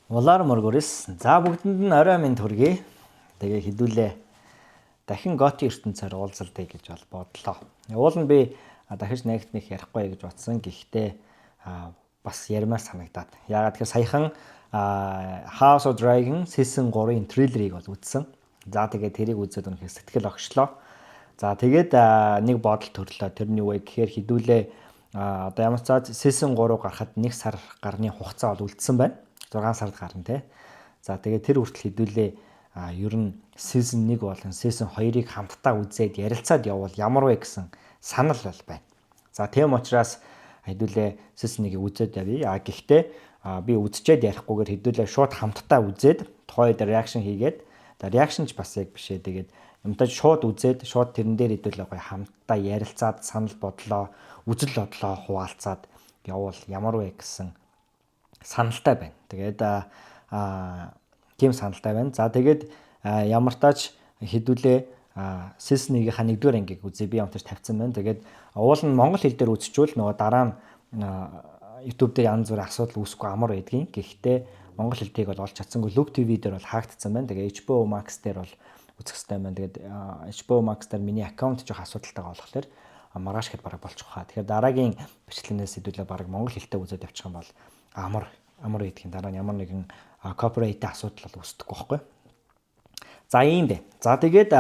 Улаар мөргөрс. За бүгдэнд нь орой минь төргий. Тэгээ хідүүлээ. Дахин Готи ертөнцөөр уулзалдъя гэж бодлоо. Уул нь би дахиж нэгт нэг ярихгүй гэж бодсон. Гэхдээ бас ярмаар санагдаад. Яагаад тэгэхээр саяхан House of Dragon Season 3-ын трейлерыг бол үзсэн. За тэгээд тэрийг үзээд үнэхээр сэтгэл огшлоо. За тэгээд нэг бодол төрлөө. Тэрний юу вэ гэхээр хідүүлээ одоо ямар ч цаад Season 3 гарахад 1 сар гарны хугацаа бол үлдсэн байна. 6 сард гарна те. За тэгээд тэр хүртэл хэдүүлээ ер нь season 1 болон season 2-ыг хамтдаа үзээд ярилцаад явбал ямар вэ гэсэн санал бол байна. За тийм учраас хэдүүлээ season 1-ийг үзээд явъя. Гэхдээ би үзчихэд ярихгүйгээр хэдүүлээ шууд хамтдаа үзээд тухайд reaction хийгээд reaction ч бас яг бишээ. Тэгээд юмтай шууд үзээд шууд тэрэн дээр хэдүүлээ гоё хамтдаа ярилцаад санал бодлоо, үзэл бодлоо хуваалцаад явбал ямар вэ гэсэн саналтай байна. Тэгээд тийм саналтай байна. За тэгээд ямар тач хэдүүлээ season 1-ийнхаа 1-р ангийг үзье. Би ямтарч тавьсан байна. Тэгээд уул нь монгол хэл дээр үзчихвэл нөгөө дараа нь YouTube дээр янз бүрийн асуудал үүсэхгүй амар байдгийн. Гэхдээ монгол хэлтийг бол олж чадсангүй Look TV дээр бол хаагдсан байна. Тэгээд HBO Max дээр бол үзэх хэрэгтэй байна. Тэгээд HBO Max дээр миний аккаунт жоох асуудалтайгаа болохоор маргааш хэд бараг болчих واخа. Тэгэхээр дараагийн бичлэгнээс хэдүүлээ бараг монгол хэлтэй үзээд явчих юм бол амар идэх дараа нь ямар нэгэн copyright асуудал бол үүсдэхгүй байхгүй. За ийм бэ. За тэгээд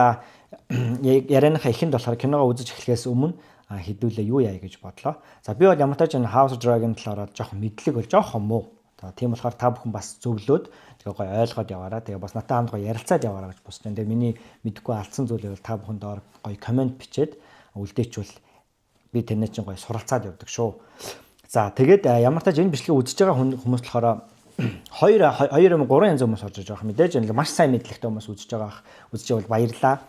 ярианыхаа эхэнд болохоор киногоо үзэж эхлэхээс өмнө хэдүүлээ юу яа гэж бодлоо. За би бол ямар тач энэ House of Dragon талаараа жоохон мэдлэг бол жоохон муу. За тийм болохоор та бүхэн бас зөвлөөд тэгээ гоё ойлгоод яваараа. Тэгээ бас надад хамт гоё ярилцаад яваараа гэж босч. Тэгээ миний мэдгүй алдсан зүйлээ бол та бүхэн доор гоё комент бичээд үлдээчвэл би тэрнээ чинь гоё суралцаад явдаг шүү. За тэгээд ямар тач энэ бичлэгийг үзэж байгаа хүмүүс болохоор 2-3 янз хүмүүс орж байгаа мэдээж энэ маш сайн мэдлэгтэй хүмүүс үзэж бол баярлаа.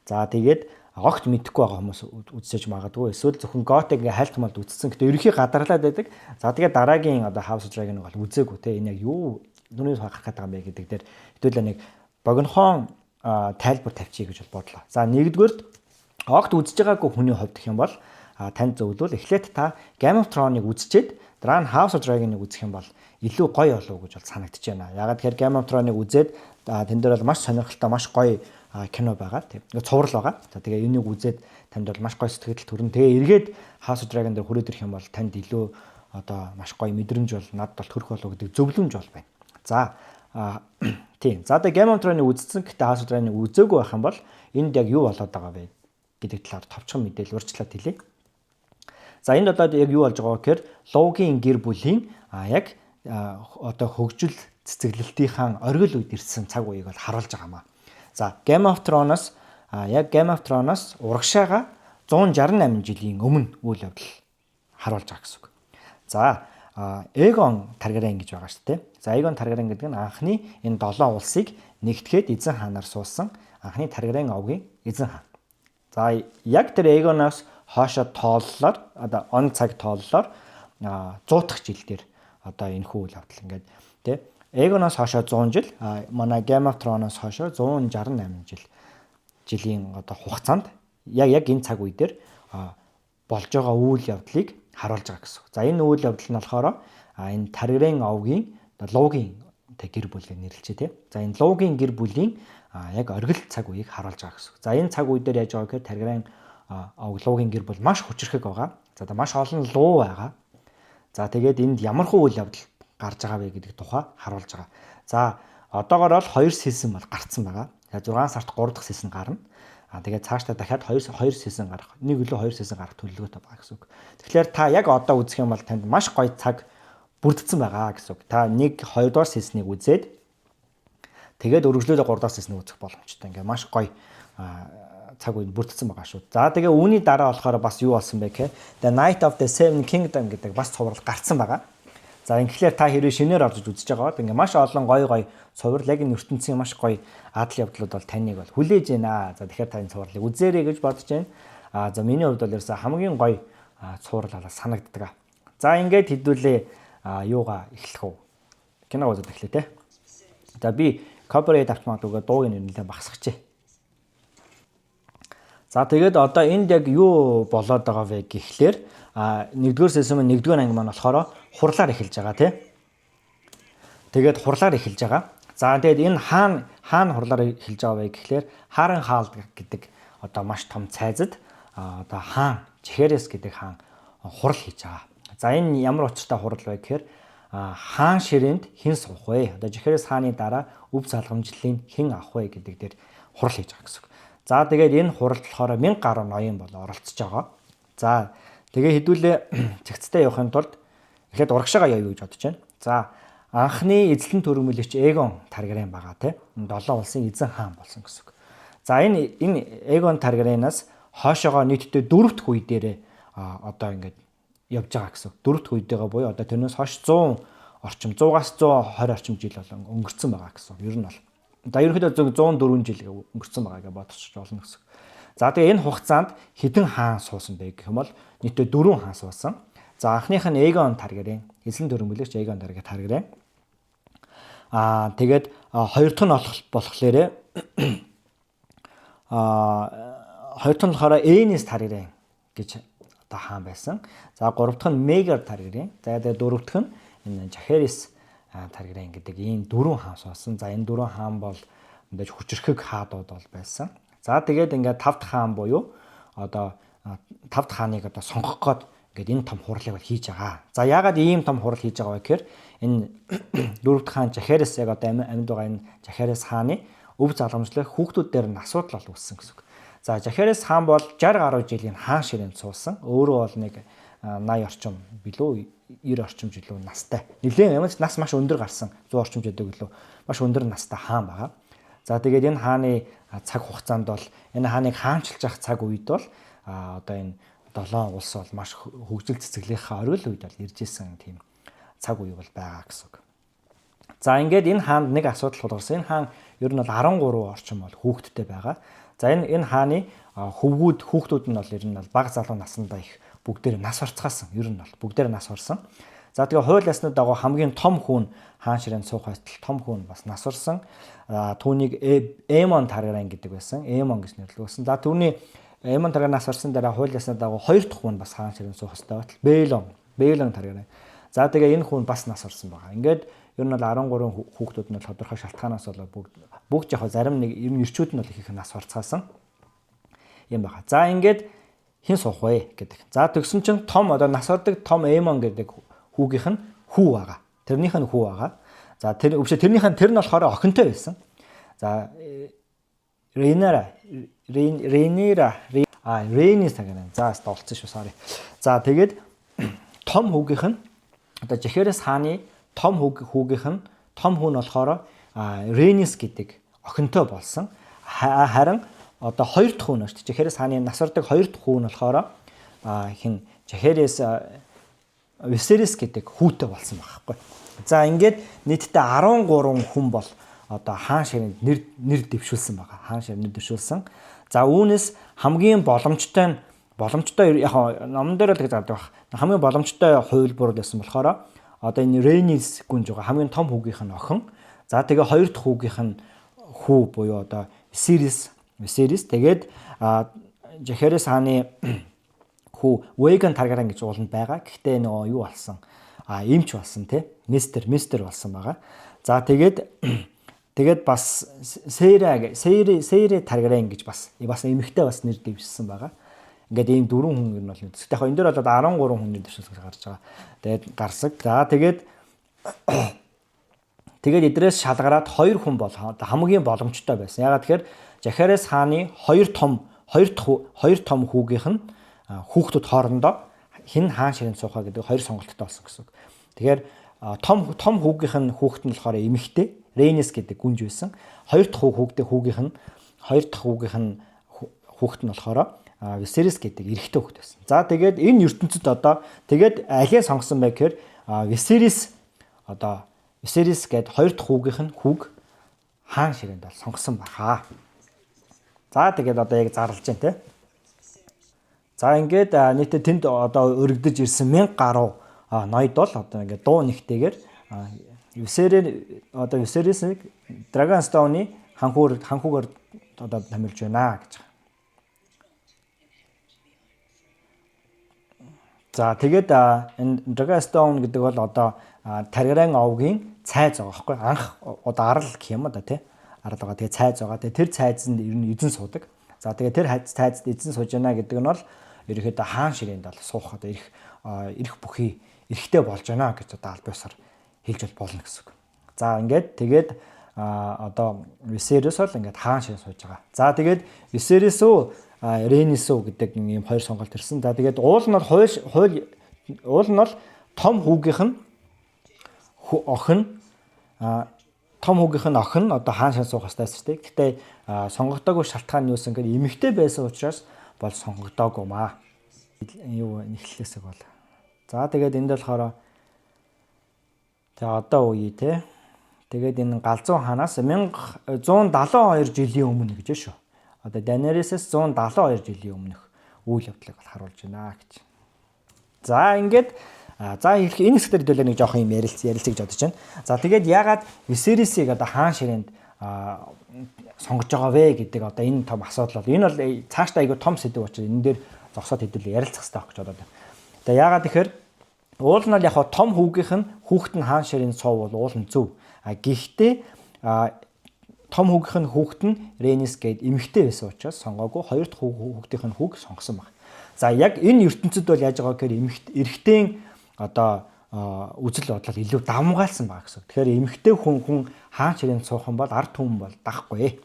За тэгээд огт мэдэхгүй байгаа хүмүүс үзэж магадгүй эсвэл зөвхөн Готиг ингээ хайлтмалд үзсэн. Гэтэ ерөнхий гадарлаад байдаг. За тэгээд дараагийн одоо House of Dragon-ыг бол үзээгүй те энэ яг юу нүрээс гарах гэдэг юм бэ гэдэг дээр хэдүүлээ нэг богинохон тайлбар тавьчих гэж бодлоо. За нэгдүгээрт огт үзэж байгаагүй хүний хувьд гэх юм бол танд зөвлөвөл эхлээд та Game of Thrones-ыг үзчихэд дараа нь House of Dragon-ыг үзэх юм бол илүү гоё болов уу гэж бол санагдаж байна. Ягаад тэгэхээр Game of Thrones-ыг үзээд тэн дээр бол маш сонирхолтой, маш гоё кино байгаа. Тийм. Цуврал байгаа. За тэгээ энийг үзээд танд бол маш гоё сэтгэл төрөн. Тэгээ эргээд House of Dragon дээр хүрээд ирэх юм бол танд илүү одоо маш гоё мэдрэмж бол надад бол төрөх болов гэдэг зөвлөмж бол байна. За тийм. За тэгээ Game of Thrones-ыг үзсэн гэхдээ House of Dragon-ыг үзээгүй байх юм бол энд яг юу болоод байгаа вэ гэдэг талаар товчхон мэдээлэл урьдчилаад хэлье. За энд одоо яг юу болж байгаа вэ гэхээр логийн гэр бүлийн яг одоо хөгжил цэцэглэлтийн оргил үед ирсэн цаг үеийг бол харуулж байгаа маа. За Game of Thrones урагшаага 168 жилийн өмнө үйл явдал харуулж байгаа гэсэн үг. За Aegon Targaryen гэж байгаа шүү дээ. За Aegon Targaryen гэдэг нь анхны энэ 7 улсыг нэгтгэхэд эзэн хаанаар суулсан анхны Targaryen овгийн эзэн хаан. За яг тэр Aegon-оос хоошо тооллоор одоо он цаг тооллоор 100 дахь жил дээр одоо энэ хүү үйл явдал ингээд тий Aegon-оос хоошо 100 жил манай Game of Thrones-оос хоошо 168 жилийн одоо хугацаанд яг энэ цаг үе дээр болж байгаа үйл явдлыг харуулж байгаа гэсэн. За энэ үйл явдал нь болохоор энэ Targaryen овгийн луугийн гэр бүлээр нэрлэлчээ тий. За энэ луугийн гэр бүлийн яг оргил цаг үеийг харуулж байгаа гэсэн. За энэ цаг үе дээр яаж байгаа гэхээр Targaryen луугийн гэр бүл маш хүчрэхэг байгаа. За маш олон луу байгаа. За тэгээд энд ямар хөө үйл явдал гарч байгаа вэ гэдэг тухай харуулж байгаа. За одоогоор бол 2 season бол гарцсан байгаа. За 6 сард 3 дахь season гарна. Тэгээд цаашдаа дахиад 2 season гарах, нэг үлээ 2 season гарах төлөвлөгөөтэй байгаа гэсэн үг. Тэгэхээр та яг одоо үзэх юм бол танд маш гоё цаг бүрдсэн байгаа гэсэн үг. Та 1-2 дугаар season-ыг үзээд тэгээд өргөжлөлөө 3 дугаар season-ыг үзэх боломжтой. Ингээ маш гоё цаг үед бүрдсэн байгаа шүү. За тэгээ үүний дараа болохоор бас юу болсон бэ гэхээр The Night of the Seven Kingdom гэдэг бас цуврал гарцсан байгаа. За ингээхээр та хэрвээ шинээр орж үзэж байгаа бол ингээ маш олон гоё цуврал яг энэ ертөнцийн маш гоё адал явдлууд бол таныг бол хүлээж байна. За тэгэхээр та энэ цувралыг үзээрэй гэж бодож байна. За миний хувьд бол ерөөсө хамгийн гоё цуврал болоо санагддаг. За ингээд хэдүүлээ юугаа эхлэх үү? Кино үзэж эхлэе те. За би copyright автоматгүй дууг нэлээд багасгачээ. За тэгээд одоо энд яг юу болоод байгаа вэ гэхлээр 1-р season 1-р анги маань болохоор хурлаар эхэлж байгаа тий. тэгээд хурлаар эхэлж байгаа. За тэгээд энэ хаана хурлаар эхэлж байгаа вэ гэхлээр Харан хаалт гэдэг одоо маш том цайзад одоо хаан Жахерес гэдэг хаан хурал хийж байгаа. За энэ ямар учиртай хурал вэ гэхээр хаан ширээнд хэн суух вэ? Одоо Жахерес хааны дараа өв залгамжлалыг хэн авах вэ гэдэг дээр хурал хийж байгаа гэсэн үг. За тэгээд энэ хуралд болохоор 1000 гаруй ноён бол оролцож байгаа. За тэгээ хэдүүлээ цэгцтэй явахын тулд эхлээд урагшаага явъя гэж бодож байна. За анхны эзлэн төрөмөлөгч Эгон Таргариен байгаа те. 7 улсын эзэн хаан болсон гэсэн үг. За энэ Эгон Таргариенаас хоошоогоо нийтдээ 4 дахь үе дээрээ одоо ингээд явж байгаа гэсэн. 4 дахь үедээ буюу одоо тэрнээс хойш 100 орчим 100-аас 120 орчим жил бол өнгөрцөн байгаа гэсэн. Ер нь бол одоо ерөнхийдөө 104 жил өнгөрцөн байгаа гэж бодчих болно гэсэн. За тэгээ энэ хугацаанд хэдэн хаан суусан бэ гэх юм бол нийтдээ 4 хаан суусан. За анхных нь Эгон Таргариен, эзлэн төрөмөлөгч Эгон Таргариен. Тэгээд хоёр дахь нь болохоор хоёр дахь нь болохоор Энис Таргариен гэж одоо хаан байсан. За гурав дахь нь Мегар Таргариен. За тэгээд дөрөв дахь нь энэ Жахерес Таргариен гэдэг ийм 4 хаан суусан. За энэ 4 хаан бол мэдээж хүчрхэг хаадууд бол байсан. За тэгээд ингээд 5 дахь хаан буюу одоо 5 дахь хааныг одоо сонгох гээд ингээд энэ том хурлыг бол хийж байгаа. За яагаад ийм том хурал хийж байгаа вэ гэхээр энэ 4 дахь хаан Жахерес яг одоо амьд байгаа энэ Жахерес хааны өв залгамжлах хүүхдүүд дээр нь асуудал бол үүссэн гэсэн үг. За Жахерес хаан бол 60 гаруй жилийн хаан ширээнд суусан. Өөрөө бол нэг 80 орчим билүү 90 орчим жилүү настай. Нилээн ямар ч нас маш өндөр гарсан 100 орчим жилүү билүү маш өндөр настай хаан байгаа. За тэгээд энэ хааны цаг хугацаанд бол энэ хааныг хаанчилж явах цаг үед бол одоо энэ 7 улс бол маш хөгжил цэцэглийнхаа оргил үед бол ирж исэн тийм цаг үе бол байгаа гэсэн үг. За ингээд энэ хаанд нэг асуудал тулгарсан. Энэ хаан ер нь бол 13 орчим бол хүүхэдтэй байгаа. За энэ хааны хүүхдүүд нь бол ер нь бол бага залуу насндаа их бүгдээр нас орцгаасан. Ер нь бол бүгдээр нас орсон. За тэгээ хууль ясны дагуу хамгийн том хүн хаан ширээнд суух байтал том хүн бас нас орсон. Түүнийг Эмон Таргариен гэдэг байсан. Эмон гэж нэрлэсэн. За түүний Эмон Таргариен нас орсон дараа хууль ясны дагуу хоёр дахь хүн бас хаан ширээнд суух хэрэгтэй байтал Бэлон Таргариен. За тэгээ энэ хүн бас нас орсон байгаа. Ингээд ер нь бол 13 хүүхдүүд нь тодорхой шалтгаанаас бол бүгд яг зарим нэг ер нь ирчүүд нь бол их нас орцгаасан юм байна. За ингээд хэн суух вэ гэдэг. За тэгсэн чинь том одоо нас ордог том Эмон гэдэг хүүгийнх нь хүү байгаа. Тэрнийх нь хүү байгаа. За тэрнийх нь тэр нь болохоор охинтой байсан. За Рейнис Таргариен. За олцсон шүү sorry. За тэгээд том хүүгийнх нь одоо Жахерес хааны том хүүгийнх нь том хүн болохоор Рейнис гэдэг охинтой болсон. Харин одоо хоёр дахь хүн шүү дээ. Жахерес хааны нас ордог хоёр дахь хүн болохоор хин Жахерес Висерис гэдэг хүүтэй болсон байхгүй. За ингээд нийтдээ 13 хүн бол одоо хаан ширээнд нэр дэвшүүлсэн байгаа. Хаан ширээнд нэр дэвшүүлсэн. За үүнээс хамгийн боломжтой яг номон дээр л гэж зардаг баг. Хамгийн боломжтой хувилбар байсан болохоор одоо энэ Рейнис гүнж байгаа хамгийн том хүүгийнх нь охин. За тэгээ хоёр дахь хүүгийнх нь хүү буюу одоо Висерис тэгээд Жахерес хааны хүү Вэган Таргариен гэж ууланд байгаа. Гэхдээ нөгөө юу болсон? Эмч болсон тий. Мистер болсон байгаа. За тэгээд бас Сейрэ Таргариен гэж бас эмэгтэй бас нэр дэвшсэн байгаа. Ингээд ийм 4 хүн ер нь бол нэгдсэн. Яг энэ дээр бол 13 хүн нэр дэвшүүлсэн гарч байгаа. Тэгээд гарсаг. За тэгээд эдрээс шалгараад 2 хүн бол хамгийн боломжтой байсан. Ягаад тэгэхээр Жахерес хааны хоёр том хүүгийнх нь хүүхдүүд хоорондоо хэн хаан ширээнд суух гэдэг хоёр сонголттой болсон гэсэн үг. Тэгэхээр том хүүгийнх нь хүүхэд нь болохоор эмэгтэй Рейнис гэдэг гүнж байсан. Хоёр дахь хүүгийнх нь хүүхэд нь болохоор Висерис гэдэг эрэгтэй хүүхэд байсан. За тэгээд энэ ертөнцид одоо тэгээд алийг сонгосон бай гэхээр Висерис гэдэг хоёр дахь хүүгийнх нь хүүг хаан ширээнд бол сонгосон баха. За тэгээд одоо яг зарлж байна те. За ингээд нийтдээ тэнд одоо өргөдөж ирсэн 1000 гаруй ноёд бол одоо ингээд дуу нэгтэйгээр Висерисийг Драгонстоуны ханхуугаар одоо томилж байна гэж. За тэгээд энэ Dragonstone гэдэг бол одоо таргаран овгийн цайз байгаа байхгүй анх одоо арал гэх юм да тий арал байгаа тэгээд цайз байгаа тэгээд тэр цайзанд ер нь эзэн суудаг. За тэгээд тэр цайзад эзэн сууж байна гэдэг нь бол ерөөхдөө хаан ширээнд бол суух одоо ирэх бүхий эрэхтэй болж байна гэж одоо аль биесээр хэлж болно гэсэн үг. За ингээд тэгээд одоо Viserys бол ингээд хаан ширээ сууж байгаа. За тэгээд Viserys уу Rhaenys уу гэдэг ийм хоёр сонголт ирсэн. За тэгээд уул нь бол том хүүгийнх нь охин одоо хаан ширээ суух хэрэгтэй шүү дээ. Гэхдээ сонгогдоогүй шалтгаан нь юусэн гэхээр эмэгтэй байсан учраас бол сонгогдоогүй маа. Юу нэхлэлээсэг бол. За тэгээд энд болохоор тэгээ одоо үе те. Тэгээд энэ Галзуу хаанаас 1172 жилийн өмнө гэж шүү. Одоо Daenerys-с 172 жилийн өмнөх үйл явдлыг харуулж байна гэж. За ингээд энэ хэсгээр хэдүүлээ нэг жоох юм ярилцъя гэж бодож байна. За тэгээд ягаад Viserys-ийг одоо хаан ширээнд сонгож байгаа вэ гэдэг одоо энэ том асуудал бол энэ бол цаашдаа айгүй том сэдв учраас энэ дээр зогсоод хэдүүлээ ярилцах хэрэгтэй гэж бодоод байна. Тэгээ ягаад тэгэхээр уул нь бол яг том хүүхэд нь хаан ширээнд суув бол уул нь зөв. Гэхдээ том хүүхэд нь Rhaenys гээд эмэгтэй байсан учраас сонгоогүй хоёр дахь хүүхдийн нь хүүг сонгосон баг. За яг энэ ертөнцид бол яаж байгаа гэхээр эрэгтэй одоо үзэл бодлол илүү давмгаалсан баг гэсэн. Тэгэхээр эмэгтэй хүн хаан ширээнд суух юм бол ард түмэн бол дахгүй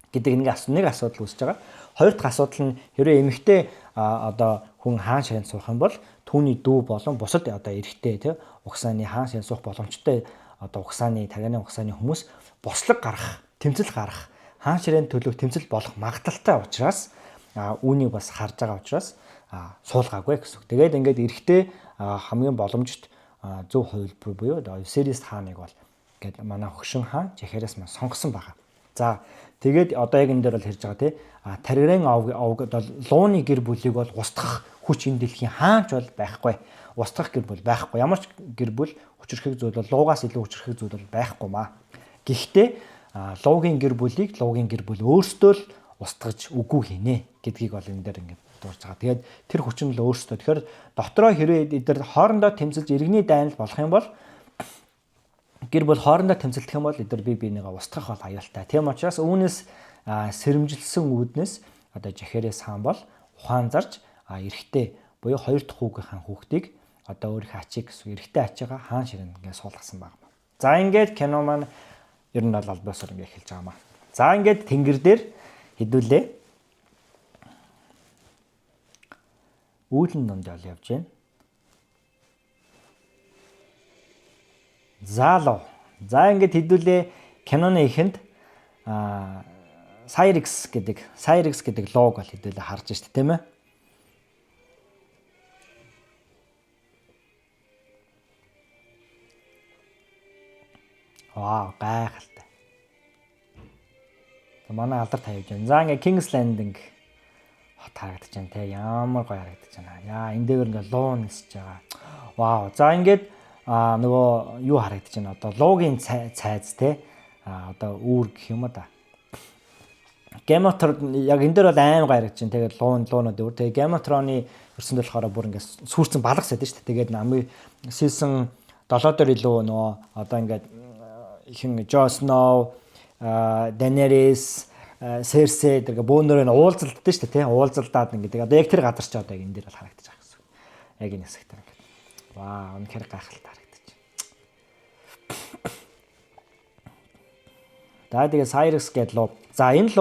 гэдэг нэг асуудал үүсэж байгаа. Хоёр дахь асуудал нь хэрвээ эмэгтэй одоо хүн хаан ширээнд суух юм бол түүний дүү болон бусад одоо эрэгтэй тий угсааны хаан ширээнд суух боломжтой одоо таргааны угсааны хүмүүс бослог гарах, тэмцэл гарах, хаан ширээнд төлөв тэмцэл болох магадaltaй учраас үүнийг бас харж байгаа учраас суулгаагүй гэсэн. Тэгээд ингээд эрэгтэй хамгийн боломжит зөв хувилбар буюу Viserys хааныг бол ингээд манай хөгшин хаан Jaehaerys маань сонгосон байгаа. За тэгээд одоо яг энэ дээр бол хэлж байгаа тий таргаран овг одоо лууны гэр бүлийг бол устгах хүч энэ дэлхийн хаанч бол байхгүй. Устгах гэр бүл байхгүй. Ямар ч гэр бүл хүчрхэг зүйл бол луугаас илүү хүчрхэг зүйл бол байхгүй маа. Гэхдээ луугийн гэр бүлийг луугийн гэр бүл өөрсдөө л устгаж үгүй хийнэ гэдгийг бол энэ дээр ингээд дурж байгаа. Тэгээд тэр хүчин л өөрсдөө. Тэгэхээр дотроо хэрвээ эдгээр хоорондоо тэмцэлж иргэний дайнал болох юм бол гэр бүл хоорондоо тэмцэлдэх юм бол эдгээр бие бинийгээ устгах бол аюултай. Тийм учраас үүнээс сэрэмжилсэн үүднээс одоо Jaehaerys хаан бол ухаан зарж эрэгтэй буюу хоёр дахь хүүгийнхаа хүүхдийг одоо өөрийнхөө ачийг гэсэн эрэгтэй ачаагаа хаан ширээнд ингээд суулгасан байна. За ингээд кино маань ер нь бол албаасаар ингээд эхэлж байгаа маа. За ингээд тэнгэр дээр хэдүүлээ. Үүлэн донд явж байна. За ингээд хэдүүлээ киноны эхэнд Cyrix гэдэг лог бол хэдүүлээ харж штэ тийм ээ. Вау, гайхалтай. Манай алдар тавьж байна. За ингээ King's Landing хот харагдаж байна те. Ямар гоё харагдаж байна. Яа, энэ дээр ингээ луу нисэж байгаа. Вау. За ингээд нөгөө юу харагдаж байна. Одоо луугийн цайз те. Одоо үүр гэх юм да. Game of Thrones яг энэ дээр бол аим гоё харагдаж байна. Тэгээд луунууд өөр. Тэгээд Game of Thrones-ы өрсөнд болохоор бүр ингээ сүрцэн балгасаад шүү дээ. Тэгээд намын season 7 дээр илүү нөгөө одоо ингээд хин Jon Snow, Daenerys, Cersei гэдэг бөөнөрөө уулзалддаг шүү дээ, тийм уулзалдаад ингээд одоо яг тэр газар ч одоо энэ дээр бол харагдаж байгаа гэсэн. Яг энэ хэсэгтэр ингээд. Вау, үнэхээр гайхалтай харагдаж байна. Тэгээд Cyrix гэдэг луу. За энэ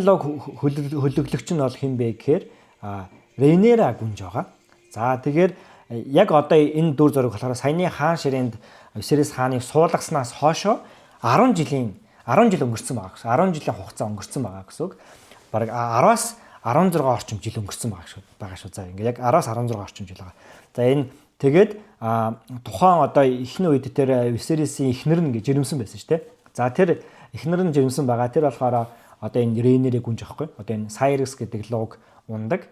луг хөлөглөгч нь бол хэн бэ гэхээр Rhaenyra гүнж байгаа. За тэгэхээр яг одоо энэ дүр зураг болохоор саяны хаан ширээнд Viserys хааныг суулгаснаас хойшоо 10 жил өнгөрцөн байгаа гэсэн. 10 жилийн хугацаа өнгөрцөн байгаа гэсэн үг. Бараг 10-аас 16 орчим жил өнгөрцөн байгаа шүү. За ингээд яг 10-аас 16 орчим жил байгаа. За энэ тэгээд тухайн одоо эхний үед тэр Viserys-ийн эхнэр нь жирэмсэн байсан шүү дээ. За тэр эхнэр нь жирэмсэн байгаа. Тэр болохоор одоо энэ Rhaenyra гүнж аахгүй. Одоо энэ Cyrix гэдэг луг ундаг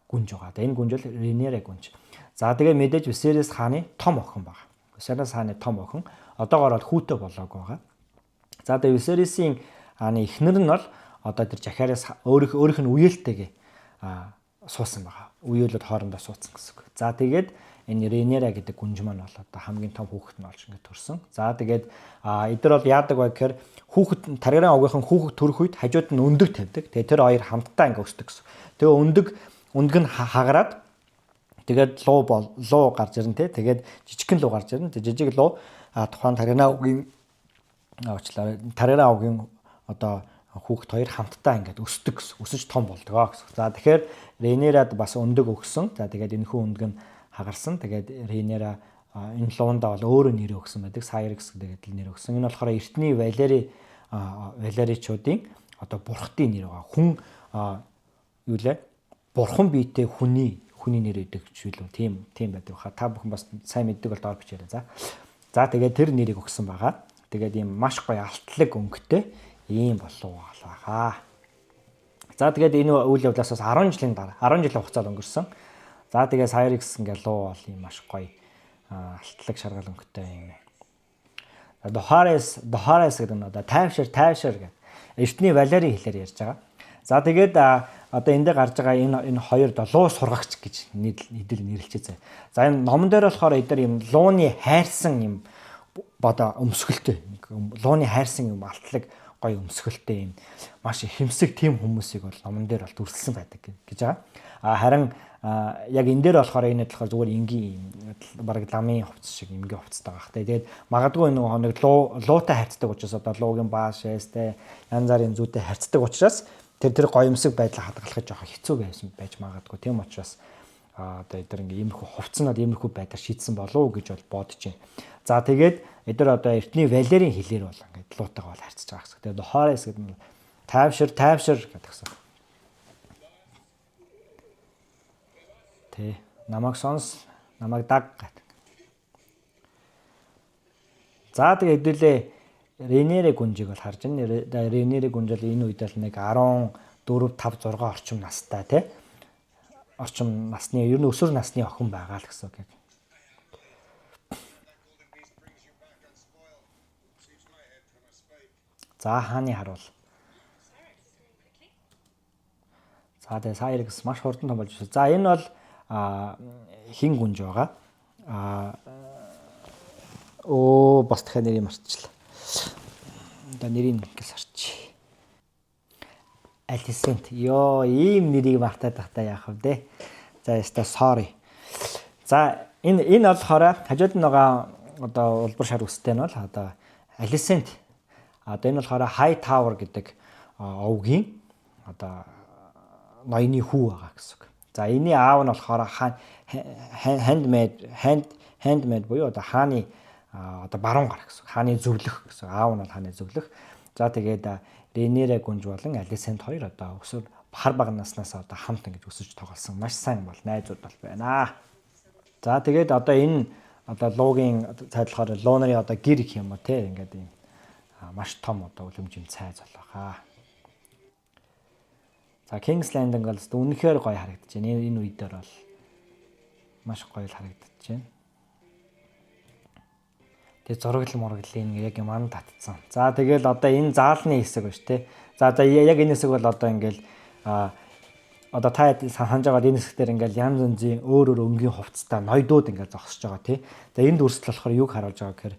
гүнж байгаа. Энэ гүнж бол Rhaenyra гүнж. За тэгээ мэдээж Viserys хааны том охин байгаа. Viserys хааны том охин одоогоор бол хүүтэй болоогүй байгаа. За тэгээ Viserys-ийн эхнэр нь бол одоо тэр Jaehaerys өөрийнх нь үеэлтэйгээ суусан байгаа. үеөлөд хоорондоо суудсан гэсэн үг. За тэгээд энэ Рейнера гэдэг гүнж маань бол одоо хамгийн том хүүхэд нь болж ингээд төрсөн. За тэгээд эдгээр бол яадаг вэ гэхээр хүүхэд таргарын овгийнхан хүүхэд төрөх үед хажууд нь өндөг тавьдаг. Тэгээд тэр хоёр хамтдаа ингээд өсдөг гэсэн. Тэгээ өндөг нь хагараад тэгээд луу гарч ирнэ те. Тэгээд жижигхэн луу гарч ирнэ. Тэгээд жижиг луу тухайн таргарын овгийн одоо хүүхэд хоёр хамтдаа ингээд өсдөг гэсэн. Өсөж том болдгоо гэсэн. За тэгэхээр Рейнерад бас өндөг өгсөн. За тэгээд энэхүү өндөг нь хагарсан. Тэгээд Рейнера энэ луундаа бол өөрөө нэр өгсөн байдаг. Сайрекс гэдэг нэр өгсөн. Энэ болохоор эртний Валеричуудын одоо бурхтын нэр байгаа. Хүн юу лээ? Бурхан биетэй хүний нэр өгдөг ч билүү. Тийм байдаг хаа. Та бүхэн бас сайн мэддэг бол доор бичээрэй. За тэгээд тэр нэрийг өгсөн байгаа. Тэгээд ийм маш гоё алтлаг өнгөтэй ийм болов байгаа. За тэгээд энэ үйл явдлаас 10 жилийн хугацаанд өнгөрсөн. За тэгээд Сайрекс ингээл луу бол ийм маш гоё алтлаг шаргал өнгөтэй юм. Дохарес гэдэг нь одоо тайвшир гэдэг эртний Валери хэлээр ярьж байгаа. За тэгээд одоо энд дээр гарч байгаа энэ хоёр луу сургагч гэж нэрлэлчээ. За энэ номон дээр болохоор эдгээр юм лууны хайрсан юм бада өмсгөлтэй. Лууны хайрсан юм алтлаг гоё өмсгөлтэй юм маш ихэмсэг тийм хүмүүсийг бол номон дээр бол дүрслсэн байдаг гэж байгаа. Харин яг энэ дээр болохоор энэ болохоор зүгээр энгийн бараг ламын хувцас шиг энгийн хувцастай байгаа. Тэгээд магадгүй нөгөө хоног луутай харьцдаг учраас одоо луугийн баашээстэй янз бүрийн зүйтэй харьцдаг учраас тэр гоёмсог байдлаа хадгалах жоох хэцүү байсан байж магадгүй. Тийм учраас одоо эдгээр ингээ иймэрхүү хувцснууд иймэрхүү байдлаар шийдсэн болов уу гэж бол бодож байна. За тэгээд эдгээр одоо эртний Валерийн хэлээр бол ингээ луутайгаа бол харьцаж байгаа гэсэн. Тэгээд Хорес гэдэг нь тайвшир гэдэгсэн. Тэ намайг сонс, намайг даг гэдэг. За тэгээд хэдүүлээ Рейнерэ гүнжийг бол харж байна. Рейнерэ гүнж бол энэ үед л нэг 14, 5, 6 орчим настай тий. Орчим насны ер нь өсвөр насны охин байгаа л гэсэн үг. За хааны харуул. За тэгээ Сайрекс маш хурдан том болж байна. За энэ бол хин гүнж байгаа. Бас дахиад нэрийг марчлаа. Одоо нэрийг ингээс харчих. Алисент. Ийм нэрийг мартаад тахтаа яах вэ? За яста sorry. За энэ болохоор хажууд нь байгаа одоо улбар шар үстэй нь бол одоо Алисент. Одоо энэ болохоор High Tower гэдэг овгийн одоо ноёны хүү байгаа гэсэн үг. За энэний аав нь болохоор handmade буюу одоо хааны одоо баруун гар гэсэн. Хааны зөвлөх гэсэн. Аав нь бол хааны зөвлөх. За тэгээд Рейнерэ гүнж болон Алисент хоёр одоо өсвөр хар бага наснаас одоо хамт ингэж өсөж тоглосон. Маш сайн бол найзууд бол байна. За тэгээд одоо энэ одоо луугийн цайдлахаар луунарын одоо гэр гэх юм уу те ингээд ийм маш том одоо үлэмжийн цайз болоо. За King's Landing бол үнэхээр гоё харагдаж байна. Энэ үед дээр бол маш гоё л харагдаж байна. Тэгээ зураглын яг юм татцсан. За тэгэл одоо энэ заалны хэсэг байна те. За яг энэ хэсэг бол одоо ингээл одоо та санаж байгаа энэ хэсгээр ингээл янз янзын өөр өнгийн хувцастай ноёдууд ингээл зогсож байгаа тий. За энд дүрслэл болохоор юг харуулж байгаа гэхээр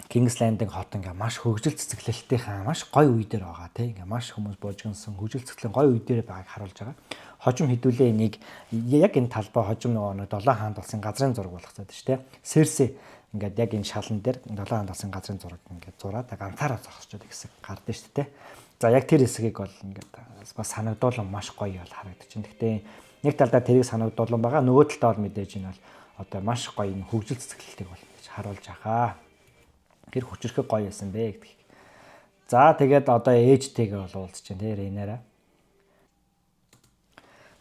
King's Landing хот ингээ маш хөгжил цэцэглэлтийн маш гоё үе дээр байгаа тий. Ингээ маш хүмүүс буужгансан хөгжил цэцэглэлийн гоё үе дээр байгааг харуулж байгаа. Хожим хідүүлээ энийг яг энэ талбай хожим нөгөө 7 хаанд болсон газрын зураг болгоцоод шүү дээ. Сэрсэ ингээд яг энэ шалан дээр 7 хаанд болсон газрын зураг ингээд зураад ганцаараа зогсчод хэсэг гардаг шүү дээ. За яг тэр хэсгийг бол ингээд бас санагдуулан маш гоё бол харагдаж байна. Гэхдээ нэг талдаа тэрийг санагдуулан байгаа. Нөгөө талдаа бол мэдээж энэ бол одоо маш гоё энэ хөгжил цэцэглэлтийг бол гэж харуулж байгаа. Тэр хүчрхэг гоё байсан бэ гэдэг. За тэгээд одоо ээжтэйгээ бол уулзж байна те Рейнера.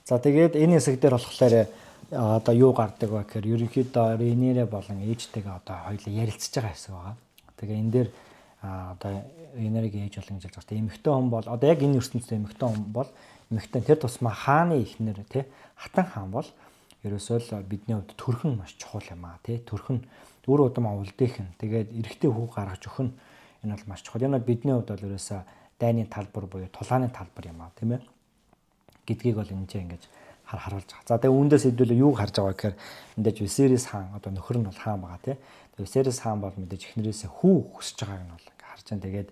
За тэгээд энэ хэсэг дээр болохоор одоо юу гардаг вэ гэхээр ерөнхийдөө Рейнера болон ээжтэйгээ одоо хоёулаа ярилцж байгаа хэсэг байгаа. Тэгээ энэ дээр одоо Рейнерагийн ээж болон гэж байгаа. Эмэгтэй хүн бол одоо яг энэ ертөнцийн эмэгтэй хүн бол эмэгтэй тэр тусмаа хааны ихнэр те хатан хаан бол ерөөсөө л бидний хувьд төрхөн маш чухал юм аа те төрхөн өөр удам улдийнхэн тэгээд эрэгтэй хүү гаргаж өгөх нь энэ бол маш чухал. Энэ бол бидний хувьд бол ерөөсөө дайны талбар буюу тулааны талбар юм аа тийм ээ гэдгийг бол энэ ч ингэж харуулж байгаа. За тэгээ үүндээс хэдүүлээ юу харж байгаа гэхээр мэдээж Висерис хаан одоо нөхөр нь бол хаан байгаа тий. Висерис хаан бол мэдээж эхнэрээсээ хүү хүсэж байгааг нь бол ингээ харж байна. Тэгээд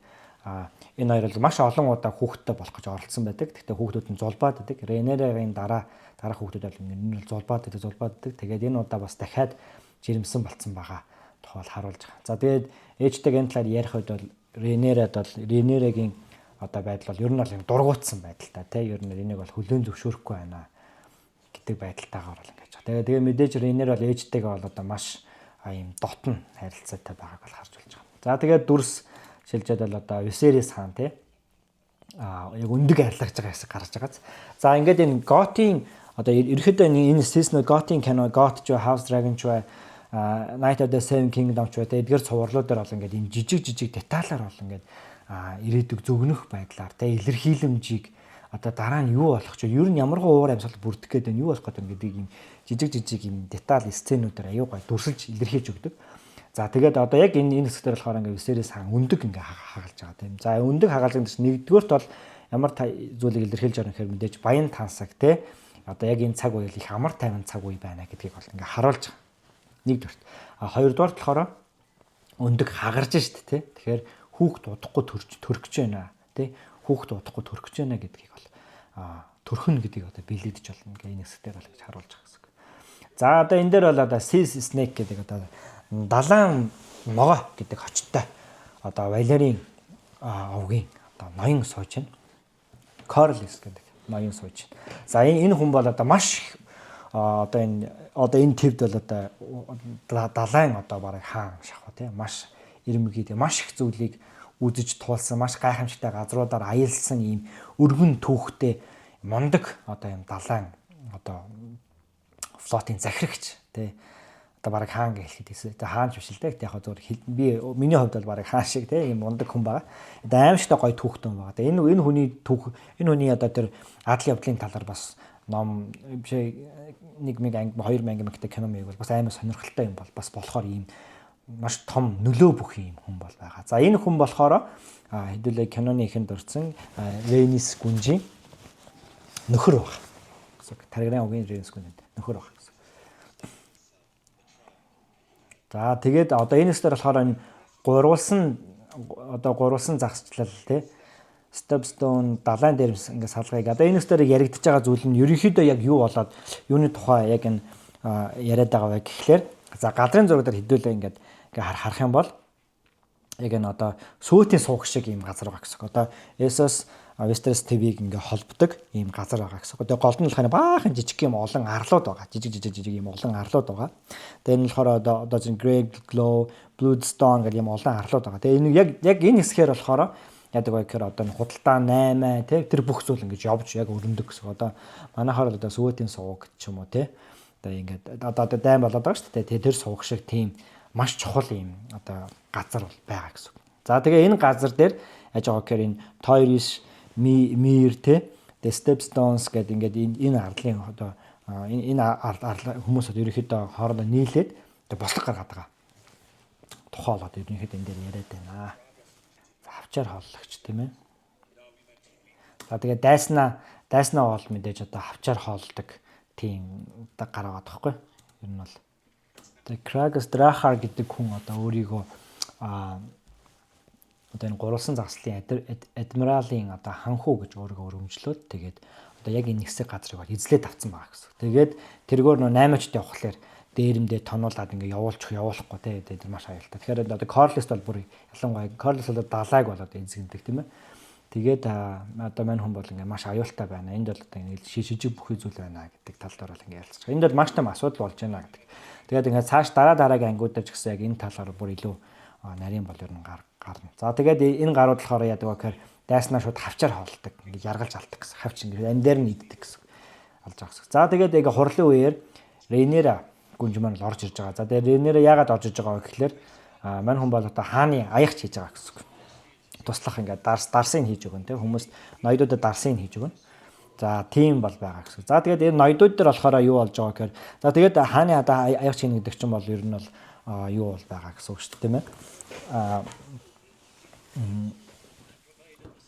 энэ хоёр бол маш олон удаа хүүхдтэй болох гэж оролцсон байдаг. Гэхдээ хүүхдүүд нь зулбаад байдаг. Ренерагийн дараах хүүхдүүд бол ингээ зулбаад байдаг. Тэгээд энэ удаа бас дахиад жирэмсэн болцсон байгаа тухай харуулж байгаа. За тэгээд ээжтэйг энэ талаар ярих үед бол Ренерагийн одоо байдал бол ер нь бол юм дургуутсан байдалтай тий. Ер нь энийг бол хүлээн зөвшөөрөхгүй байна гэдэг байдалтайгаар бол ингэж байгаа. Тэгээ мэдээж Ренер бол ээжтэйгээ бол одоо маш юм дотн харилцаатай байгааг бол харж болж байгаа. За тэгээд дүрс шилжээд бол одоо Висерис хаан тий яг өндөг арилгаж байгаа хэсэг гарч байгаа. За ингээд энэ Готийн одоо ерөөхдөө энэ season Готийн кино Got ч House Dragon ч Night of the Seven Kingdoms ч эдгээр цувралууд дээр бол ингээд энэ жижиг деталаар бол ингээд ирээдүг зөгнөх байдлаар тэ илэрхийлэмжийг одоо дараа нь юу болох ч ер нь ямархуу уур амьсгал бүрдэх гээд байна юу болох гэдэг ингээд ийм жижиг юм деталь сценүүдээр аюу гай дүрсэлж илэрхийлж өгдөг. За тэгээд одоо яг энэ хэсгээр болохоор ингээд Висерис хаан өндөг ингээд хагалж байгаа тийм. За өндөг хагалгын дэс нэгдүгээрт бол ямар зүйлийг илэрхийлж байгаа гэхээр мэдээж баян тансаг те одоо яг энэ цаг үеийг их амар тайван цаг үе байна гэдгийг бол ингээд харуулж байгаа. Нэгдүгээрт. Хоёрдугаарт болохоор өндөг хагарж штт те. Тэгэхээр хүүхд удахгүй төрөх гэж байна тий. Хүүхд удахгүй төрөх гэж байна гэдгийг бол төрхөн гэдгийг одоо бэлэгдэж болно гэх энэ хэсгээр бол гэж харуулж байгаа гэсэн. За одоо энэ дээр бол одоо Sea Snake гэдэг одоо далайн ногоо гэдэг хочтой одоо Валерийн овгийн одоо ноён сууж байна. Corlys гэдэг ноён сууж байна. За энэ хүн бол одоо маш одоо энэ төвд бол одоо далайн одоо бараг хаан шахуу тий. Маш ирмэгийг маш их зүйлийг үзэж туулсан маш гайхамшигтай газруудаар аялсан ийм өргөн түүхтэй мундаг одоо юм далайн одоо флотын захирагч тий одоо бараг хаан гэж хэлэхэд байсан. Тэгээ хаан ч биш л дээ. Яг зөвөр би миний хувьд бол бараг хаан шиг тий ийм мундаг хүн байгаа. Одоо аимшигтай гоё түүхтэй хүн байгаа. Тэгээ энэ хүний түүх энэ хүний одоо тэр адлын явдлын талаар бас ном биш 1 2 мянгатай кино мэг бол бас амар сонирхолтой юм бол бас болохоор ийм маш том нөлөө бүх юм хүн бол байгаа. За энэ хүн болохоор хэдүүлээ киноны ихэнд дурдсан Рейнис гүнжийн нөхөр баг. Таргарын овгийн Рейнис гүнжийн нөхөр баг гэсэн. За тэгээд одоо энэ хэсгээр болохоор энэ гурвалсан загсчлал тий Stepstone далайн дээр ингээд салгыг одоо энэ хэсгээр яригдж байгаа зүйл нь ерөнхийдөө яг юу болоод юуны тухай яг энэ яриад байгаа вэ гэхлээр за гадрын зургаар хэдүүлээ ингээд харах юм бол яг энэ одоо сүйтийн сууг шиг ийм газар байгаа гэсэн. Одоо Essos Westeros TV-г ингээ холбдог ийм газар байгаа гэсэн. Тэгээ голд нь болохоор баахан жижиг юм олон арлууд байгаа. Жижиг ийм олон арлууд байгаа. Тэгээ энэ болохоор одоо Grey Glow, Bloodstone гэх ийм олон арлууд байгаа. Тэгээ энэ яг энэ хэсгээр болохоор яадаг вэ гэхээр одоо худалдаа 8 тий тэр бүх зүйл ингэж явж яг өрнөдөг гэсэн. Одоо манайхаар одоо сүйтийн сууг ч юм уу тий. Одоо ингээд одоо дайм болоод байгаа шүү дээ. Тэр сууг шиг тийм маш чухал юм одоо газар бол байгаа гэсэн. За тэгээ энэ газар дээр яаж байгаа гэхээр энэ Toyris Mir те Stepstones гэдэг ингээд энэ арлын одоо энэ хүмүүс одоо ерөөхдөө хоорондоо нийлээд бослог гаргаад байгаа. Тухай болоод ерөнхийдөө энэ дээр яриад байна. Хавчаар хооллогч тийм ээ. За тэгээ дайснаа бол мэдээж одоо хавчаар хоолдог тийм гараад байгаа байхгүй. Ер нь бол The Kragas Drachar гэдэг хүн одоо өөрийгөө одоо энэ гурвалсан загслын адмиралын одоо ханхуу гэж өөрийгөө өрөмжлөөд тэгээд одоо яг энэ хэсэг газрыг бол эзлээд авсан байгаа гэсэн. Тэгээд тэргээр нөө 8-ачд явхлаар дээрэмдээ тонуулаад ингээ явуулахгүй тэгээд маш аюултай. Тэгэхээр одоо Corlys бол бүр ялангуяа Corlys бол далайг болоод эзэгдэх тийм ээ. Тэгээд одоо мань хүн бол ингээ маш аюултай байна. Энд бол одоо ингээ шижиг бүхий зүйл байна гэдэг тал дээр бол ингээ ялцчих. Энд бол маш том асуудал болж байна гэдэг. Тэгээд ингээ цааш дараагийн ангиудаар ч гэсэн яг энэ талаар бүр илүү нарийн бол ер нь гарна. За тэгээд энэ гарууд болохоор яадаг вэ гэхээр дайснаа шууд хавчаар хоолдог. Ингээ яргалж алдаг гэсэн. Хавч ингээ ам дээр нь иддэг гэсэн. Алж байгаа гэсэн. За тэгээд ингээ хурлын үеэр Рейнера гүнж маань л орж ирж байгаа. За тэгээд Рейнера яагаад орж ирж байгаа вэ гэхэлэр мань хүн бол одоо хааны аягч хийж байгаа гэсэн. Туслах ингээ дарсын хийж өгөн тийм хүмүүс ноёдуудад дарсын хийж өгөн. За тийм бол байгаа гэсэн. За тэгээд энэ ноёдууд дээр болохоор юу болж байгаа гэхээр за тэгээд хааны одоо аягч хийнэ гэдэг чинь бол ер нь бол юу бол байгаа гэсэн үг шүү дээ тийм ээ.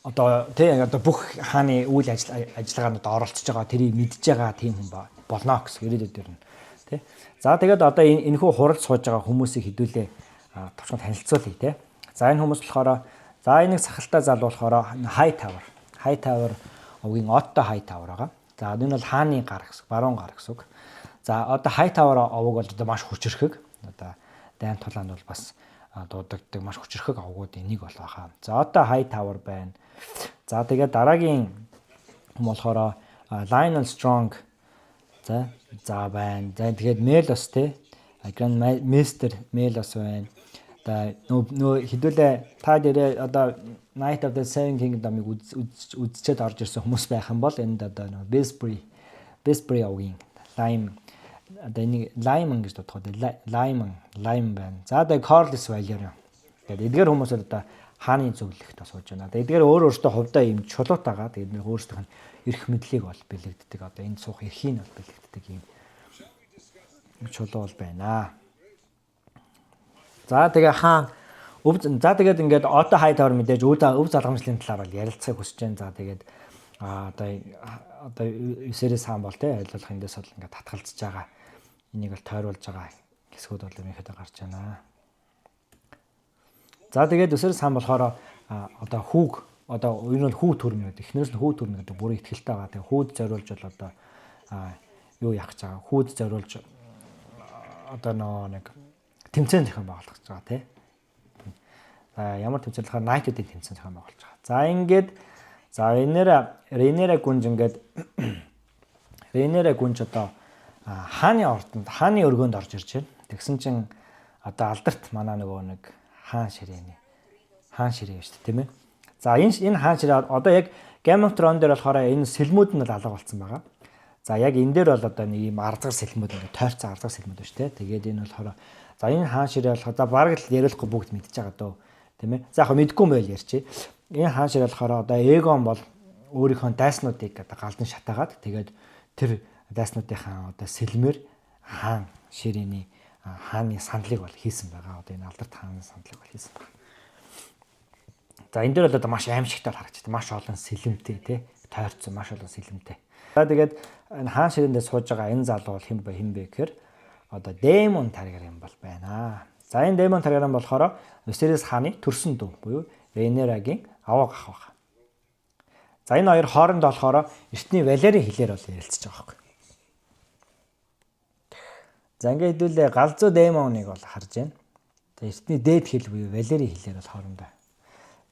одоо тий одоо бүх хааны үйл ажиллагаанд оролцож байгаа тэрийг мэдж байгаа тийм хүн болно гэсэн ирээдүйд дөрнө тий. За тэгээд одоо энэ хүү хурал сууж байгаа хүмүүсийг хэдүүлээ товчхон танилцуулъя тий. За энэ хүмүүс болохоор за энийг сахалтай залуу болохоор High Tower овгийн Otto High Tower байгаа. За энэ бол хааны гар гэсэн, баруун гар гэсэн үг. За одоо High Tower овог бол одоо маш хүчрхэг. Одоо дайн тулаанд бол бас дуудагддаг маш хүчрхэг овгуудын нэг бол баха. За одоо High Tower байна. За тэгээд дараагийн хүн болохоор Lionel Strong за байна. За тэгээд Melos те Grand Master Melos байна. Нөө хэдүүлээ та дээрээ одоо Night of the Seven Kingdom-ыг үзчихэд орж ирсэн хүмүүс байх юм бол энд одоо Bespri овгийн Lime одоо энийг Lime гэж дууддаг. Lime байна. За тэгээд Corlys Valierian. Тэгээд эдгээр хүмүүс одоо хааны зөвлөлтөд сууж байна. Тэгээд эдгээр өөртөө хувьдаа юм чулуут байгаа. Тэгээд өөрсдийнх нь эрх мэдлийг бол бэлэгддэг. Одоо энд суух эрхийг бол бэлэгддэг юм чулуу бол байна. За тэгээ тэгээд ингээд Otto High Tower мэдээж өв залгамжлалын талаар бол ярилцахыг хүсэж байна. За тэгээд одоо Viserys хаан бол тий ойлгох эндээс бол ингээд татгалзаж байгаа. Энийг бол тойруулж байгаа хэсгүүд бол ерөнхийдөө гарч байна. За тэгээд Viserys хаан болохоор одоо ер нь хүү төрнөд эхнээс нь хүү төрнө гэдэг бүрийн ихтгэлтэй байгаа. Тэгээд хүүд зориулж бол одоо юу яах гэж байгаа. Хүүд зориулж одоо нэг тэмцээн зохион байгуулах гэж байгаа тий. Ямар тэмцээн болохоор Night-уудын тэмцээн зохион байгуулж байгаа. За ингээд Rhaenyra гүнж ингээд Rhaenyra гүнж одоо хааны өргөөнд орж ирж байна. Тэгсэн чинь одоо алдарт манай нөгөө нэг хаан ширээ шүү дээ тийм ээ. За энэ хаан ширээ одоо яг Game of Thrones дээр болохоор энэ сэлмүүд нь алга болсон байгаа. За яг энэ дээр бол одоо нэг юм арзгар сэлмүүд ингээд тойрцсон арзгар сэлмүүд шүү дээ. Тэгээд энэ болохоор за энэ хаан ширээ болохоор за бараг л яриулахгүй бүгд мэдчихэж байгаа дөө тийм ээ. За яг мэдгүй юм байл ярьчих. Энэ хаан ширээ болохоор одоо Aegon бол өөрийнхөө дайснуудыг одоо галдан шатаагаад тэгээд тэр дайснуудынхаа одоо сэлмээр хаан ширээний хааны сандлыг бол хийсэн байгаа. Одоо энэ алдарт хааны сандлыг бол хийсэн байна. За энэ дээр бол одоо маш аимшигтай харагдчих. Маш олон сэлэмтэй тий тойрцсон маш олон сэлэмтэй. За тэгээд энэ хаан ширээндээ сууж байгаа энэ залуу бол хэн бэ гэхээр одоо Daemon Targaryen бол байна. За энэ Daemon Targaryen болохоор Viserys хааны төрсөн дүү буюу Rhaenyra-гийн аваа ах баг. За энэ хоёр хоорондоо болохоор эртний Valyrian хэлээр бол ярилцж байгаа байхгүй. За ингээд хэдүүлээ галзуу Daemon-ыг бол харж байна. За эртний дээд хэл буюу Valyrian хэлээр бол хоорондоо.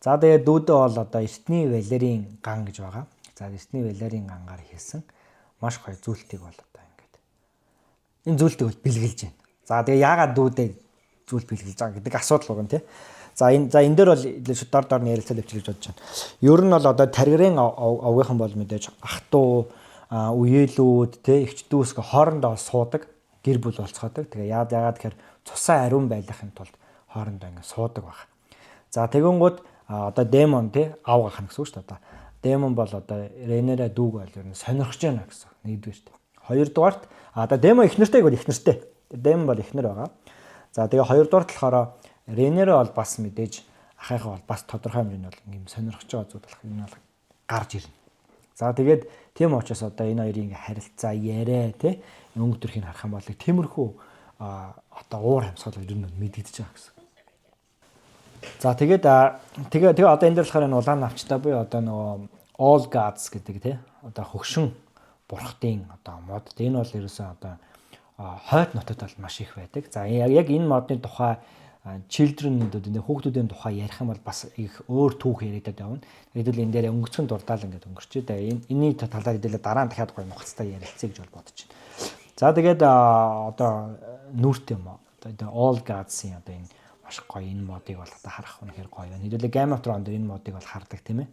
За тэгээд дүүдээ бол одоо эртний Valyrian ган гэж байгаа. За эртний Valyrian гангаар хийсэн маш гоё зүйлтийг бол одоо ингээд энэ зүйлтийг бол бэлгэлж байна. За тэгээ яагаад дүүдээ зүйл бэлгэлж байгаа гэдэг асуудал байгаа юм тий. За энэ дээр бол дор нь ярилцаад явчих гэж бодож байна. Ер нь бол одоо Targaryen овгийнхан бол мэдээж ах トゥ үеэлүүд тий эгч дүүсг хоорондоо суудаг гэр бүл болцоходог. Тэгээ яагаад гэхээр цусаа ариун байлгахын тулд хоорондоо ингэ суудаг баг. За тэгэнгүүт одоо Daemon тий аав гахна гэсэн үг шүү дээ. Одоо Daemon бол одоо Rhaenyra дүүг бол ер нь сонирхож байна гэсэн нэгдүгээрт. Хоёрдугаарт одоо Daemon эхнэртэй бол эхнэртэй. Daemon бол эхнэр байгаа. За тэгээ хоёрдугаарт болохоор Rhaenyra бол бас мэдээж ахыхаа бол бас тодорхой хэмжээнд бол ингэ сонирхож байгаа зүйл болох юм бол гарч ирнэ. За тэгээд тийм учраас одоо энэ хоёрын ингэ харилцаа яриа тий өнгө төрхийг харах юм бол тиймэрхүү одоо уур амьсгал ер нь мэдэгдэж байгаа гэсэн. За тэгээд одоо энэ дээр болохоор энэ улаан навчтай буюу одоо нөгөө All Gods гэдэг тий одоо хөгшин бурхтын одоо мод. Энэ бол ерөөсөө одоо хойд нутагт бол маш их байдаг. За яг энэ модны тухай children-уудын хүүхдүүдийн тухай ярих юм бол бас их өөр түүх яриадад явна. Хэдүүл энэ дээр өнгөцгөн дурдаал ингээд өнгөрчөө. Энэний талаар хэдүүлээ дараа нь дахиад гоё нухацтай ярилцъя гэж бол бодож байна. За тэгээд одоо нүүрт юм аа. Одоо All Gods-ийн одоо энэ маш гоё энэ модыг бол одоо харах үнэхээр гоё байна. Хэдүүлээ Game of Thrones дээр энэ модыг бол хардаг тийм ээ.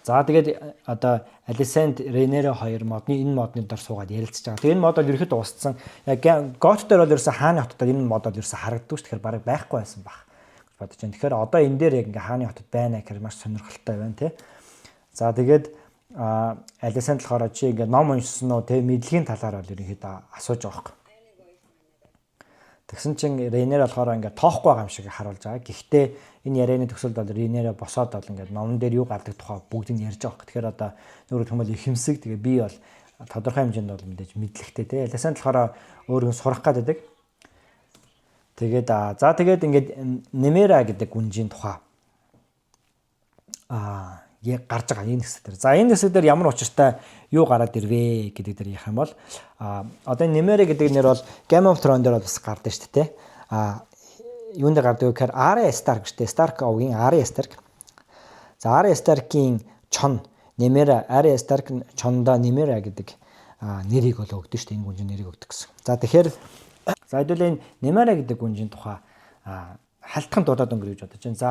За тэгээд одоо Alicent Rhaenyra хоёр модны энэ модны дор суугаад ярилцж байгаа. Тэгээд энэ мод бол ерөөхдөө устсан. Яг GOT дээр бол ерөөсө хааны хотод энэ мод бол ерөөсө харагддаг шүү. Тэгэхээр бараг байхгүй байсан баг гэж бодож байна. Тэгэхээр одоо энэ дээр яг ингээ хааны хотод байна гэхээр маш сонирхолтой байна тий. За тэгээд Alicent болохоор чи ингээ ном уншсан уу тий мэдлэгийн талаар бол ерөөхдөө асууж байгаа юм. Тэгсэн чинь Рейнер болохоор ингээд тоохгүй байгаа юм шиг харуулж байгаа. Гэхдээ энэ ярианы төгсөлд бол Рейнер босоод бол ингээд номон дээр юу гардаг тухай бүгдийг ярьж байгаа. Тэгэхээр одоо нөгөө хүмүүс ихэмсэг тэгээ би бол тодорхой хэмжээнд бол мэдээж мэдлэгтэй те. Ласан болохоор өөрөө сурах гэдэг. Тэгээд тэгээд ингээд Немера гэдэг гүнжийн тухай гарч байгаа энэ хэсэг дээр. За энэ хэсэг дээр ямар учиртай юу гараад ирвэ гэдэг дээр ярих юм бол одоо Немера гэдэг нэр бол Game of Thrones дээр бас гардаг шүү дээ. Юунд гардаг вэ гэхээр Arya Stark шүү дээ. Stark овгийн Arya Stark. За Arya Stark-ийн чон Немера, Arya Stark чондоо Немера гэдэг нэрийг бол өгдөн шүү дээ. Энэ гүнжийн нэрийг өгдөг гэсэн. За тэгэхээр хэдүүлээ энэ Немера гэдэг гүнжийн тухай халтхан дуудаад өнгөрөө гэж бодож байна. За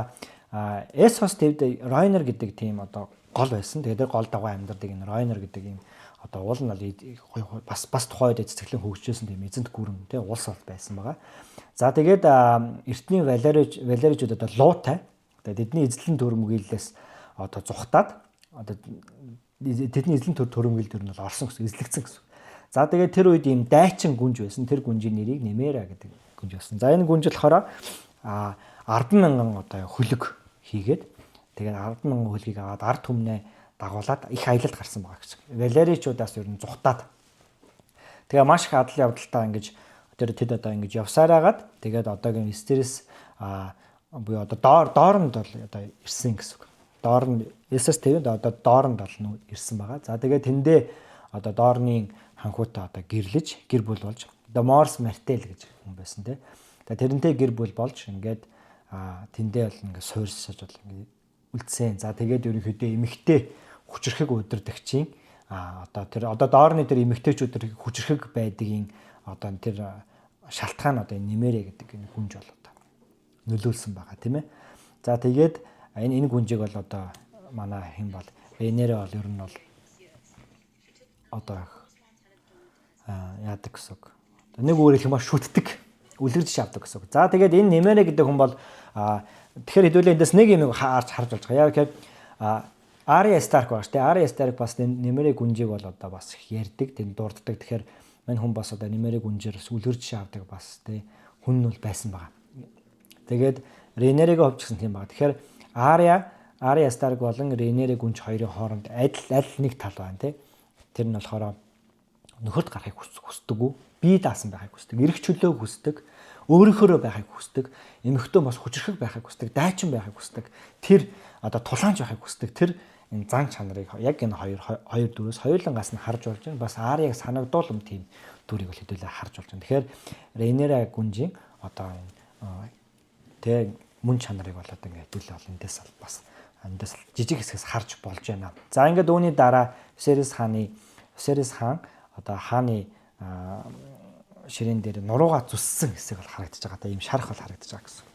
Эсос төвд Ройнер гэдэг тийм одоо гол байсан. Тэгээд гол дагуу амьдардаг энэ Ройнер гэдэг юм одоо уул нь бас тухайн үед цэцэглэн хөгжижсэн тийм эзэнт гүрэн тийм улс бол байсан байгаа. За тэгээд эртний Валерижууд одоо луутай. Тэгээд эдний эзлэн төрөмгийлээс одоо зүхтаад одоо тэдний эзлэн төрөмгийл төр нь бол орсон гэсэн эзлэгдсэн гэсэн. За тэгээд тэр үед ийм дайчин гүнж байсан. Тэр гүнжийн нэрийг Немера гэдэг гүнж байсан. За энэ гүнж болохоор 10,000 одоо хөлөг хийгээд тэгээд 10,000 хөлгийг аваад ард түмнээ дагуулад их аялалд гарсан байгаа гэсэн. Валеричуудаас ер нь зүхтаад тэгээ маш их адал явдалтай ингэж тэд одоо ингэж явсараагаад тэгээд одоогийн Вестерис буюу одоо дооронд бол одоо ирсэн гэсэн. Доор нь Эсэс тэвэнд одоо дооронд бол ирсэн байгаа. За тэгээд тэндээ одоо доорны ханхуутай одоо гэр бүл болж одоо Морс Мартел гэж хүн байсан тий. Тэгээд тэрнтэй гэр бүл болж ингээд тэндээ бол ингээд суурьсаж бол ингээд үлдсэн. За тэгээд ерөнхийдөө эмэгтэй хүчрхэг удирдагчийн одоо доорны тэр эмэгтэйчүүд хүчрхэг байдгийн одоо тэр шалтгаан одоо Немера гэдэг энэ гүнж бол одоо нөлөөлсөн байгаа тийм ээ. За тэгээд энэ гүнжийг бол одоо манай хэн бол Рейнер бол ер нь бол одоо яадаг гэсэн. Нэг өөрөөр хэлбэл шүтдэг, үлгэрж шавдаг гэсэн. За тэгээд энэ Немера гэдэг хүн бол тэгэхээр хэдүүлээ эндээс нэг юм харж болж байгаа. Яг гэхээр Arya Stark байгаа шүү дээ. Arya Stark бас Немера гүнжийг бол одоо бас их ярьдаг, тэнд дурддаг. Тэгэхээр мань хүн бас одоо Немера гүнжээр үлгэрж шавдаг бас тий хүн нь бол байсан байгаа. Тэгээд Рейнерийг хөвчихсэн тийм байгаа. Тэгэхээр Arya Stark болон Рейнер гүнж хоёрын хооронд аль нэг тал байна тий. Тэр нь болохоор нөхөрт гарахыг хүсдэггүй, бие даасан байхыг хүсдэг, эрх чөлөөг хүсдэг, өөрийнхөө байхыг хүсдэг, эмэгтэй бас хүчрхэг байхыг хүсдэг, дайчин байхыг хүсдэг. Тэр одоо тулаанч байхыг хүсдэг. Тэр энэ зан чанарыг яг энэ хоёр дүрээс хоёулангаас нь харж болж байна. Бас Арияг санагдуулам тийм дүрийг бол хэдүүлээ харж болж байна. Тэгэхээр Рейнера гүнжийн одоо энэ тэг мөн чанарыг бол одоо ингэ хэдүүлээ бол эндээс бас эндээс жижиг хэсгээс харж болж байна. За ингээд үүний дараа Вестерис хаан одоо хааны ширээн дээр нуруугаа зүссэн хэсэг бол харагдаж байгаа. Одоо ийм шарах бол харагдаж байгаа гэсэн.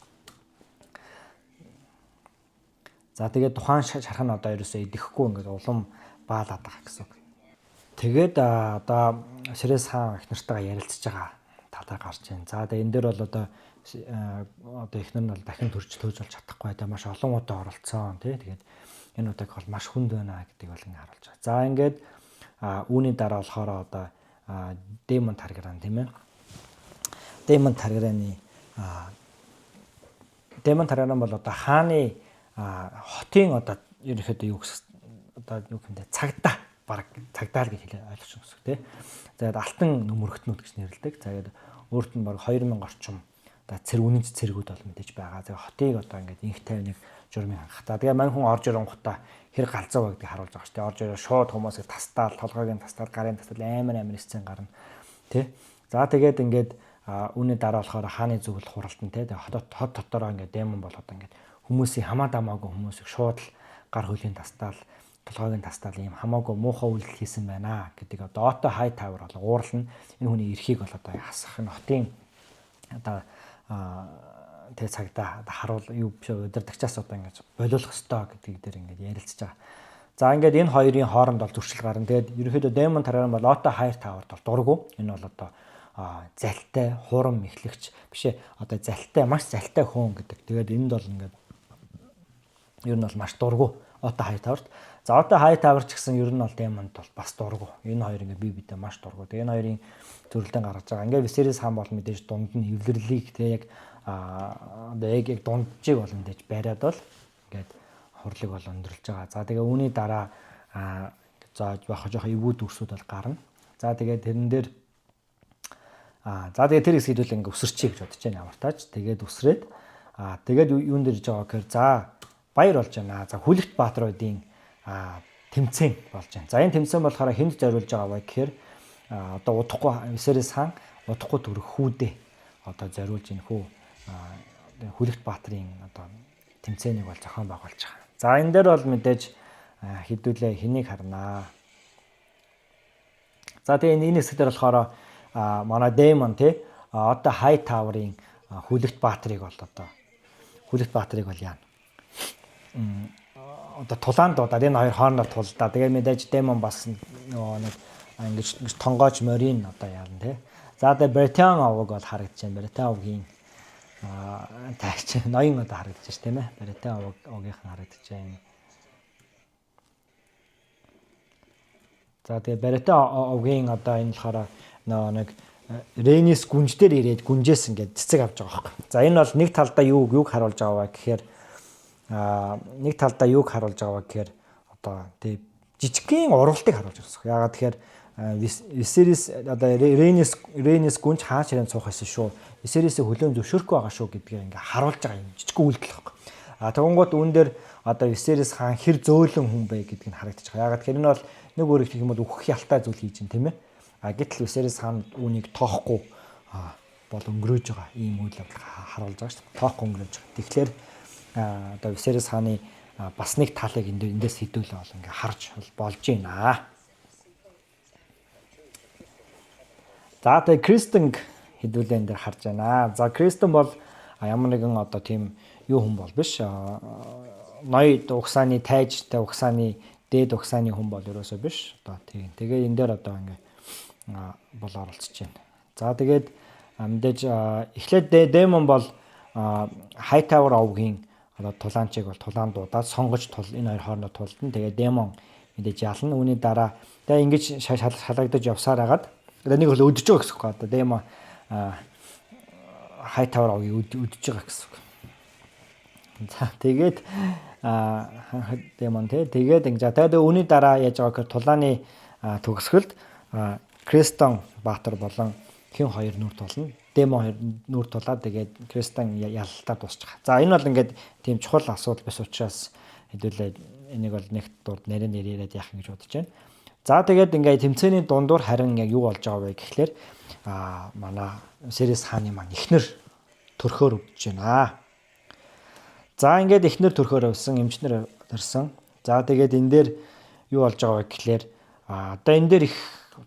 За тэгээд тухайн шарх нь одоо ерөөсөө идэхгүй ингээд улам баалаад байгаа гэсэн. Тэгээд одоо Вестерис хаан их нартайгаа ярилцж байгаа талаа гарч байна. За тэгээд энэ дээр бол одоо эхнэр нь бол дахин төрж болж чадахгүй да маш олон удаа оролцсон тий. Тэгээд энэ удааг бол маш хүнд байна гэдгийг бол ингэ харуулж байгаа. За ингээд үүний дараа болохоор одоо Daemon Targaryen тийм ээ. Daemon Targaryen бол одоо хааны хотын одоо ерөнхийдөө юу гэсэн одоо юу гэмдэ цагдаа баг цагдаа л гэж хэлээ ойлгосон гэсэн тий. Тэгээд алтан нөмөрөгтнүүд гэж нэрлэдэг. За тэгээд өөрт нь баг 2000 орчим одоо үнэнч цэргүүд бол мэдээж байгаа. Тэгээд хотыг одоо ингээд инх тайвныг журмын хангах. За тэгээд мань хүн орж ирэнгуутаа хэр галзуу байдгийг харуулж байгаа шүү дээ. Орж ирээ шууд хүмүүсийг тастаал, толгойг нь тастаал, гарын тастаал амар сцен гарна. Тэ. За тэгээд ингээд үүний дараа болохоор хааны зүгэл хуралтан тэ. Хот дотороо ингээд Daemon болоод ингээд хүмүүсийн хамаа дамаагүй хүмүүсийг шууд л гар хөлийн тастаал, толгойг нь тастаал ийм хамаагүй муухай үйлдэл хийсэн байна гэдэг одоо Otto Hightower бол уурлна. Энэ хүний эрхийг бол одоо хасах нь хотын одоо тэг цагдаа харуул юу биш удирдагчаас одоо ингэж болиулах ёстой гэдгийг дээр ингэж ярилцж байгаа. За ингээд энэ хоёрын хооронд бол зуршил гарна. Тэгээд ерөнхийдөө Daemon Targaryen бол Otto Hightower бол дургу. Энэ бол одоо залтай, хурам эхлэгч бишээ одоо залтай, маш залтай хүн гэдэг. Тэгээд энд бол ингээд ер нь бол маш дургу Otto Hightower. За одоо хай тавар ч гэсэн ер нь бол Демонд бол бас дургу. Энэ хоёр ингээ бие биедээ маш дургу. Тэгээ энэ хоёрын зөрөлдөө гаргаж байгаа. Ингээ Висерис хаан бол мэдээж дунд нь эвлэрлийг тэг яг одоо яг дунджийг бол мэдээж бариад бол ингээд хурлыг бол өндөрлж байгаа. За тэгээ үүний дараа за жоох эвгүүд үрсүүд бол гарна. За тэгээ тэрэн дээр за тэгээ тэр хэсгийг л ингээ өсөрчий гэж бодож байна ямар тааж. Тэгээд өсрээд тэгээд юун дээр иж байгаа гэхээр за баяр болж байна. За Хүлэгт Баатруудын тэмцээн болж байна. За энэ тэмцээн болохоор хэнд зориулж байгаа вэ гэхээр одоо удахгүй Висерис хаан удахгүй төрөх хүүдээ одоо зориулж энэ хүү Хүлэгт Баатрын одоо тэмцээнийг бол зохион байгуулж байгаа. За энэ дээр бол мэдээж хэдүүлээ хэнийг харнаа. За тэгээ энэ хэсэг дээр болохоор манай Демон тий одоо Хай Таврын Хүлэгт Баатрыг бол одоо Хүлэгт Баатрыг бол яана. Одоо тулаанд дуудаад энэ хоёр хоорондоо тулдаа. Тэгээ мэдээж Демон бас нэг ингэж тонгооч морин одоо яарна тий. За тэгээ Британ овог бол харагдаж байна. Британ овгийн тагч ноён одоо харагдаж байна тийм ээ. Британ овгийнх нь харагдаж байна. За тэгээ Британ овгийн одоо энэ болохоор нэг Ренис гүнж дээр ирээд гүнжээс ингээд цэцэг авч байгаа байхгүй. За энэ бол нэг талдаа юуг харуулж байгаа вэ гэхээр нэг талдаа юуг харуулж байгаа вэ гэхээр одоо тий жижигхэн урвалтыг харуулж байгаа. Яагаад тэгэхээр Висерис одоо Ренис гүнж хаан ширээн цуух байсан шүү. Висерисээ хөлөөн зөвшөөрөхгүй байгаа шүү гэдгийг ингээ харуулж байгаа юм жижигхэн үйлдэл байхгүй. Тэгвэл үүн дээр одоо Висерис хаан хэр зөөлөн хүн бэ гэдгийг харагдаж байгаа. Яагаад тэгэхээр энэ бол нэг өөр их юм бол үхэх ялтай зүйл хийж байна тийм ээ. Гэтэл Висерис хаан үүнийг тоохгүй бол өнгөрөөж байгаа ийм үйл явдал харуулж байгаа шүү дээ. Тоохгүй өнгөрөөж байгаа. Тэгэхээр одоо Висерис хааны бас нэг талыг эндээс хэдүүлээ бол ингээ харж болж байна. За тэгээ Кристен хэдүүлэн дээр харж байна. За Кристен бол ямар нэгэн одоо тийм юу хүн бол биш. Ноёд угсааны тайжтай угсааны дээд угсааны хүн бол ерөөсөө биш. Одоо тийм. Тэгээ энэ дээр одоо ингээ бол оролцож байна. За тэгээд мэдээж эхлээд Демон бол Хай Тавар овгийн одоо тулаанчийг бол тулаан дуудаад сонгож энэ хоёр хоорондоо тулдана. Тэгээд Демон мэдээж ялна. Үүний дараа тэгээ ингэж шалгагдаж явсаар хагаад нэг хөл өдөж байгаа гэсэн үг. Одоо Демон Хай Тавар овгийг өдөж байгаа гэсэн үг. За тэгээд Демон тэгээд ингэж тэгээд үүний дараа яаж байгаа гэхээр тулааны төгсгөлд Кристен Баатар болон хин хоёр нүр тулна. Демон хоёр нүр тулаад тэгээд Кристен ялалтаар дуусчих. За энэ бол ингээд тийм чухал асуудал биш учраас хэдүүлээ энийг бол нэг дурд нарийн яриад яах гэж бодож байна. За тэгээд ингээд тэмцээний дундуур харин яг юу болж байгаа вэ гэхлээр манай Висерис хааны маань эхнэр төрхөөр өвдөж байна. За ингээд эхнэр төрхөөр өвсөн, эмчнэр төрсөн. За тэгээд энэ дээр юу болж байгаа вэ гэхлээр одоо энэ дээр их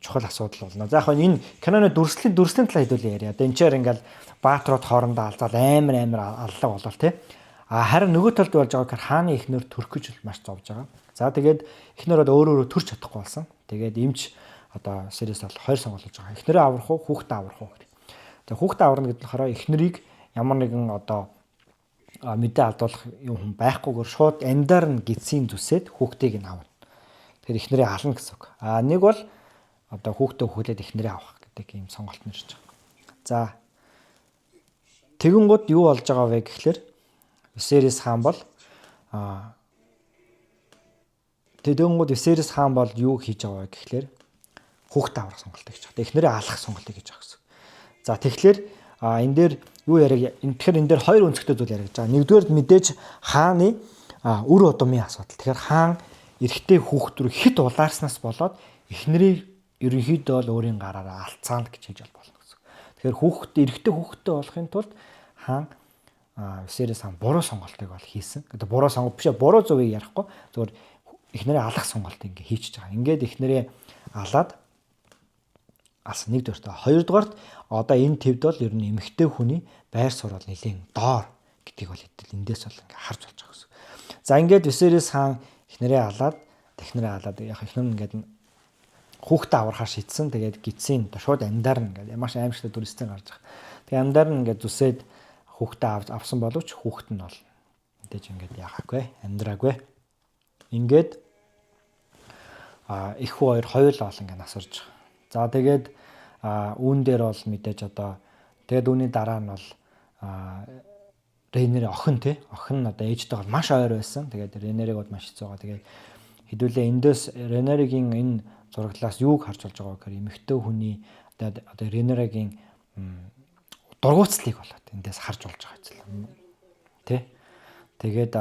чухал асуудал болно. За яг энэ киноны дүрслэлийн талаа хэдүүлээ яриа. Одоо энэ чээр ингээл баатрууд хоорондоо алзаад амар аллаг болол тий. Харин нөгөө талд болж байгаа гэхээр хааны эхнэр төрөх гэж маш зовж байгаа. За тэгээд эхнэр өөрөө төрч чадахгүй болсон. Тэгээд эмч одоо Висерис бол хоёр сонголт болж байгаа. Эхнэрээ аврах уу, хүүхдээ аврах уу гэх. За хүүхдээ аварна гэдэг нь болохоор эхнэрийг ямар нэгэн одоо мэдээ алдуулах юм хүн байхгүйгээр шууд амьдаар нь гидсийн зүсээд хүүхдийг нь авна. Тэгэхээр эхнэрээ ална гэсэн үг. Нэг бол одоо хүүхдээ хүлээд эхнэрээ авах гэдэг ийм сонголт нэрж байгаа. За тэгэнгүүт юу болж байгаа вэ гэхлээр Висерис хаан бол Висерис хаан бол юу хийж байгаа вэ гэхлээр хүүхдээ авах сонголтыг хийж байгаа. Эхнэрээ алах сонголтыг хийж байгаа гэсэн. За тэгэхээр энэ дээр юу яриаг тэгэхээр энэ дээр хоёр өнцгтэй зүйл яриаг байгаа. Нэгдүгээр мэдээж хааны үр удмын асуудал. Тэгэхээр хаан эрэгтэй хүүхд рүү хит улаарснаас болоод эхнэрийг ерөнхийдөө бол өөрийн гараараа алцаанд гэж хийж болно гэсэн. Тэгэхээр эрэгтэй хүүхдтэй болохын тулд хаан Висерис хаан буруу сонголтыг бол хийсэн. Одоо буруу сонголт биш, буруу зөвийг ярихгүй. Зөвхөн эхнэрээ алах сонголтыг ингээ хийчихэж байгаа. Ингээд эхнэрээ алаад алсан нэгдүгээрт. Хоёрдугаарт одоо энэ төвд бол ер нь эмэгтэй хүний байр суурь бол нэлийн доор гэдгийг бол эндээс бол ингээ харж болж байгаа гэсэн. За ингээд Висерис хаан эхнэрээ алаад яг эхнэр нь ингээд хүүхдээ аврахаар шийдсэн. Тэгээд гидсийн шууд амьдаар нь ингээд маш аимшигтай дүрстэй гарч байгаа. Тэгээд амьдаар нь ингээд зүсээд хүүхдээ авсан боловч хүүхэд нь бол мэдээж ингээд яахаагүй, амьдраагүй. Ингээд их хүү хоёр хоёулаа бол ингээд насурж байгаа. За тэгээд үүн дээр бол мэдээж одоо тэгээд үүний дараа нь бол Рейнерийн охин тий. Охин нь одоо ээжтэйгээ маш ойр байсан. Тэгээд Рейнерийг бол маш хэцүү байгаа. Тэгээд хэдүүлээ эндээс Рейнеригийн энэ зураглаас юуг харж болж байгаа гэхээр эмэгтэй хүний одоо Рейнеригийн дургуутслыг болоод эндээс харж болж байгаа юм. Тэ. Тэгээд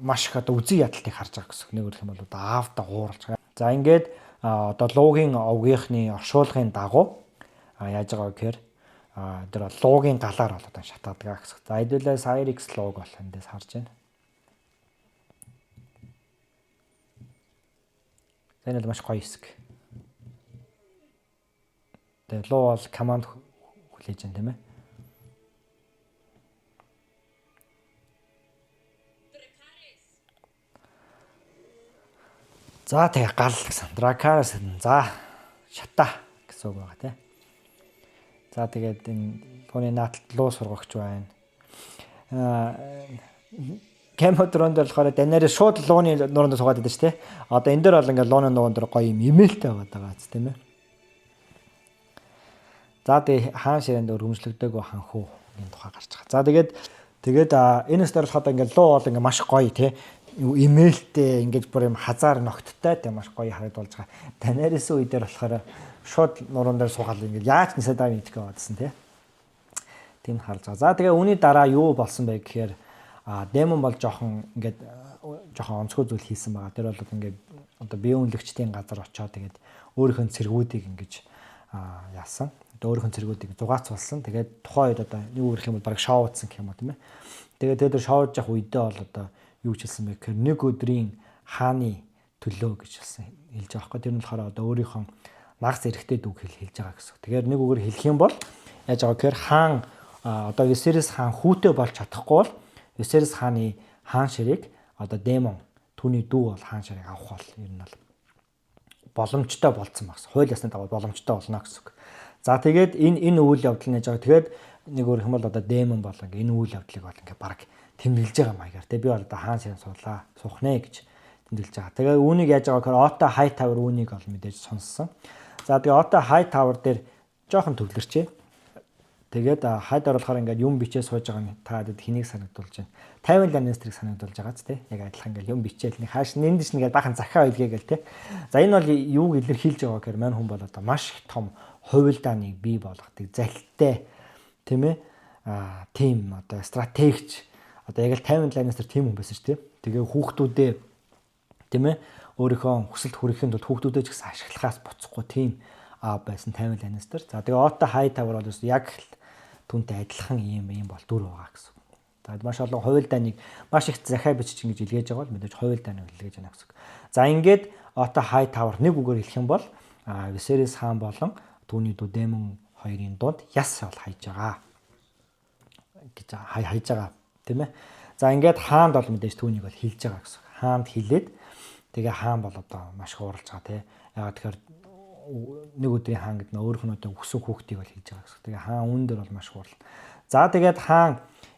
маш их одоо үзий ядалтыг харж байгаа гэсэн. Нэг үгэх юм бол одоо аавда гууралж байгаа. За ингээд одоо луугийн овгийнхны оршуулгын дагуу яаж байгаа гэхээр тэр луугийн галаар бол одоо шатаадаг гэсэн. За хэдүүлээ Cyrix лууг бол эндээс харж байна. Энэ л маш гоё хэсэг. Тэгээ луу бол команд хүлээж байна тийм ээ. За тэгээ гал гэсэн. Дракарас за шата гэсэн үг байгаа тийм. За тэгээд энэ пооны нааталт луу сургагч байна. Кемодрон дээр болохоор Даниарис шууд лууны нуруунд суугаад байдаг шүү дээ. Одоо энэ дээр бол ингээд лууны нуруунд дээр гоё юм имэйлтэй байгаа ч тийм ээ. За тэгээ хаан ширэнд өргөмжлөгдөөгүй ханхуу энэ тухай гарч байгаа. За тэгээд энэс дээр болохоор ингээд луу бол ингээд маш гоё тийм имэйлтэй ингээд бүр юм хазаар ногттой тийм маш гоё харагдуулж байгаа. Даниарис үе дээр болохоор шууд нуруунд дээр суугаад ингээд яаж нисээд байгаа юм гэдгийг бодсон тийм харж байгаа. За тэгээ үүний дараа юу болсон бэ гэхээр демон бол жоохон онцгой зүйл хийсэн байгаа. Тэр бол ингээд одоо бие үнэлэгчдийн газар очоод тэгээд өөрийнхөө цэргүүдийг ингэж яасан. Одоо өөрийнхөө цэргүүдийг зугаацуулсан. Тэгээд тухайн үед одоо юу гэх юм бол баг шоудсан гэх юм уу тийм ээ. Тэгээд тэр шоудж явах үедээ бол одоо юу ч хэлсэн бэ гэхээр нэг өдрийн хааны төлөө гэж хэлж байгаа байхгүй. Тэр нь болохоор одоо өөрийнхөө нагц эрэхтэй дүүг хэлж байгаа гэсэн. Тэгэхээр нэг үгээр хэлэх юм бол яаж байгаа гэхээр хаан одоо Висерис хаан хүүтэй болж чадахгүй бол Висерис хааны хаан ширийг одоо демон түүний дүү бол хаан ширийг авах бол ер нь бол боломжтой болцсон багс. Хууль ёсны дагуу боломжтой болно гэсэн үг. За тэгээд энэ үйл явдал нэж байгаа. Тэгээд нэг өөр юм бол одоо демон бол ингээ энэ үйл явдлыг бол ингээ баг тэмдэглэж байгаа маягаар. Тэгээд би бол одоо хаан ширийг суух нэ гэж тэмдэглэж байгаа. Тэгээд үүнийг яаж байгаа гэхээр Ота Хай Тавер үүнийг бол мэдээж сонссон. За тэгээд Ота Хай Тавер дээр жоохон төвлөрчээ. Тэгээд хайд оруулахаар ингээд юм бичээ сууж байгаа нь та хэнийг санагдуулж байна. 50 Lannister-ыг санагдуулж байгаа ч тийм. Яг адилхан ингээд юм бичээл нэг хааш нэндэж нэгээд бахан захаа илгээгээл тийм. За энэ бол юуг илэрхийлж байгаа гэхээр мань хүн бол одоо маш их том хувилдааныг бий болгодог залтай тийм ээ. Тим одоо стратегч одоо яг л 50 Lannister тим хүн байсан ч тийм. Тэгээ хүүхдүүдээ тийм ээ өөрийнхөө хүсэлт хүрэхэд бол хүүхдүүдээ ч гэсэн ашиглахаас буцахгүй тим байсан 50 Lannister. За тэгээ Ота Хай Тавер бол яг түүнтэй адилхан юм бол дүр байгаа гэсэн. За маш олон хувилдааныг маш их захаа бичиж ингэж илгээж байгаа бол мэдээж хувилдааныг илгээж байна гэсэн. За ингээд Ота Хай Тавер нэг үгээр хэлэх юм бол Висерис хаан болон түүний дүү демон хоёрын дунд яс бол хайж байгаа гэж хайж байгаа тийм ээ. За ингээд хаанд бол мэдээж түүнийг бол хэлж байгаа гэсэн. Хаанд хэлээд тэгээ хаан бол одоо маш их ууралж байгаа тийм. Ягаад тэгэхээр нэг өдрийн хаан гэдэг нь өөрийнх нь одоо өсөх хүүхдийг бол хийж байгаа гэсэн. Тэгээ хаан үүн дээр бол маш хурал. За тэгээд хаан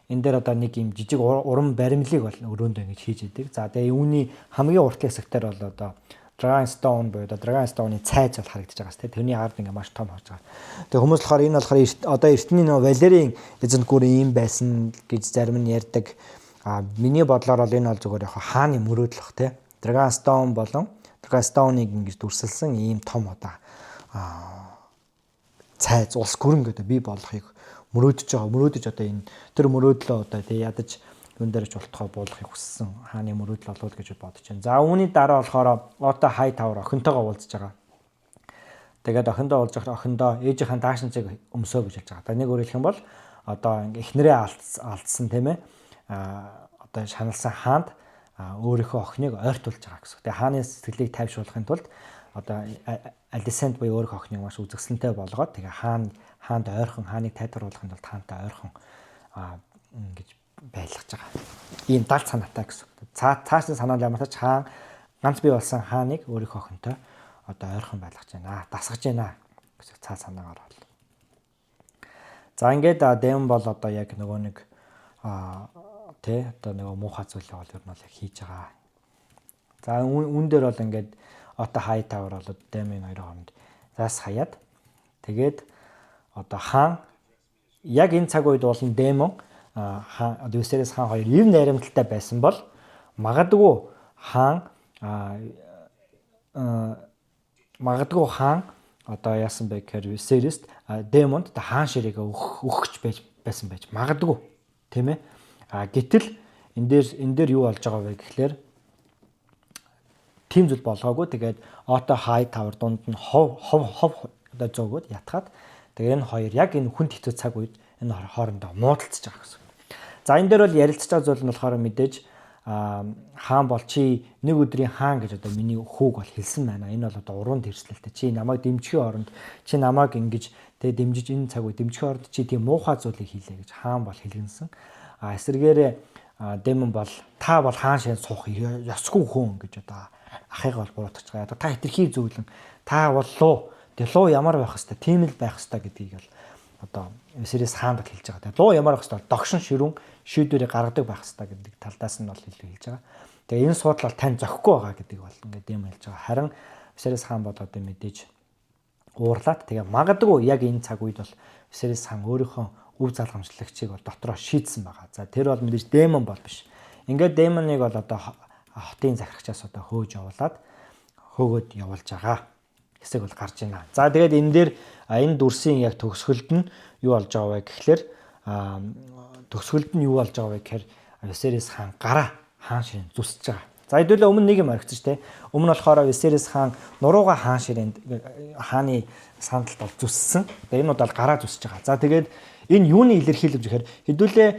энэ дээр одоо нэг юм жижиг уран баримлыг бол өрөөндөө ингэж хийж идэг. За тэгээ үүний хамгийн уртлын хэсэгтэр бол одоо Dragonstone буюу одоо Dragonstone-ы цайз бол харагдаж байгаа шүү дээ. Тэрний ард ингээ маш том харж байгаа. Тэгээ хүмүүс болохоор энэ болохоор одоо эртний нөө Валерийн эзэнт гүрэн ийм байсан гэж зарим нь ярьдаг. Миний бодлоор бол энэ бол зүгээр яг хааны мөрөөдлөх те. Dragonstone болон Dragonstone-ыг ингэж дүрсэлсэн ийм том одоо цайз улс гүрэн гэдэг бий болгохыг мөрөөдөж байгаа. Мөрөөдөж одоо энэ тэр мөрөөдлөө одоо тий ядаж юун дээрч болтохоо буулгахыг хүссэн хааны мөрөөдөл болов гэж бодож байна. За үүний дараа болохоор Ота Хай Тавер охинтойгоо уулзж байгаа. Тэгээд охиндоо уулзах охиндоо ээжийнхэн даашинцыг өмсөө гэж хэлж байгаа. Одоо нэг өөр хэлэх юм бол одоо эхнэрээ алдсан тийм ээ. Одоо шаналсан хаанд өөрийнхөө охиныг ойртуулж байгаа гэсэн. Тэгээ хааны сэтгэлийг тайвшруулахын тулд одоо Alicent буюу өөрийнхөө охиныг маш үзэсгэлэнтэй болгоод тэгээ хаанд ойрхон хааныг тайлбарлахын тулд хаантай ойрхон ингэж байлгаж байгаа. Ийм далд санаатай гэсэн. Цаашдын санаа нь ямарч хаан ганц бий болсон хааныг өөрийнхөө охинтой одоо ойрхон байлгаж байна. Дасгаж байна гэсэн цаа санаагаар бол. За ингээд демон бол одоо яг нөгөө нэг тэ одоо нөгөө муухай зүйлээ бол ер нь бол яг хийж байгаа. За үүн дээр бол ингээд одоо Хайтауэр болоод Дэмон хоёрын хооронд заас хаяад тэгээд одоо хаан яг энэ цаг үед бол Дэмон хаан Висерис хаан хоёр ив найрамдалтай байсан бол магадгүй хаан одоо яасан бэ гэхээр Висерист Дэмонд хаан ширээгээ өгч байсан байж магадгүй тийм ээ. Гэтэл энэ дээр юу болж байгаа вэ гэхлээр тийм зүйл болгоогүй. Тэгээд Ото Хайтауэр дунд нь хов одоо зөөгөөд ятгаад тэгээд энэ хоёр яг энэ хүнд хэцүү цаг үед энэ хоорондоо муудалцж байгаа гэсэн. За энэ дээр бол ярилцж байгаа зүйл нь болохоор мэдээж хаан бол чи нэг өдрийн хаан гэж одоо миний хүүг бол хэлсэн байна. Энэ бол одоо уран тэрслэлтэй. Чи намайг дэмжихийн оронд чи намайг ингэж тэгээ дэмжиж энэ цаг үед дэмжихийн оронд чи тийм муухай зүйлийг хийлээ гэж хаан бол хэлгэнсэн. Эсвэргээр Дэмон бол та бол хаан ширээнд суух ёсгүй хүн гэж одоо ахыг бол буруутгаж байгаа. Та хитрхи зөвлөн та бол луу ямар байх хэвээр тийм л байх хэвээр гэдгийг бол одоо Висерис хаанд хэлж байгаа. Тэгээ луу ямар байх хэвээр догшин ширүүн шийдвэрийг гаргадаг байх хэвээр гэдэг талдаас нь бол хэлж байгаа. Тэгээ энэ судал бол тань зохихгүй байгаа гэдэг бол ингээд юм хэлж байгаа. Харин Висерис хаан бол одоо мэдээж уурлаад тэгээ магадгүй яг энэ цаг үед бол Висерис хаан өөрийнхөө өв залгамжлагчийг бол дотроо шийдсэн байгаа. За тэр бол мэдээж Дэмон бол биш. Ингээд Дэмоныг бол одоо хотын захирагчаас одоо хөөж явуулаад хөөгөөд явуулж байгаа хэсэг бол гарч байна. За тэгээд энэ дээр энэ дүрсийн яг төгсгөлд нь юу болж байгаа вэ гэхлээр төгсгөлд нь юу болж байгаа вэ гэхээр Висерис хаан гараа хаан ширээнд зүсэж байгаа. За хэдүүлээ өмнө нэг юм оригдсон шүү дээ. Өмнө болохоор Висерис хаан нурууга хаан ширээнд хааны сандалд бол зүссэн. Тэгээд энэ удаа гараа зүсэж байгаа. За тэгээд энэ юуны илэрхийлж гэхээр хэдүүлээ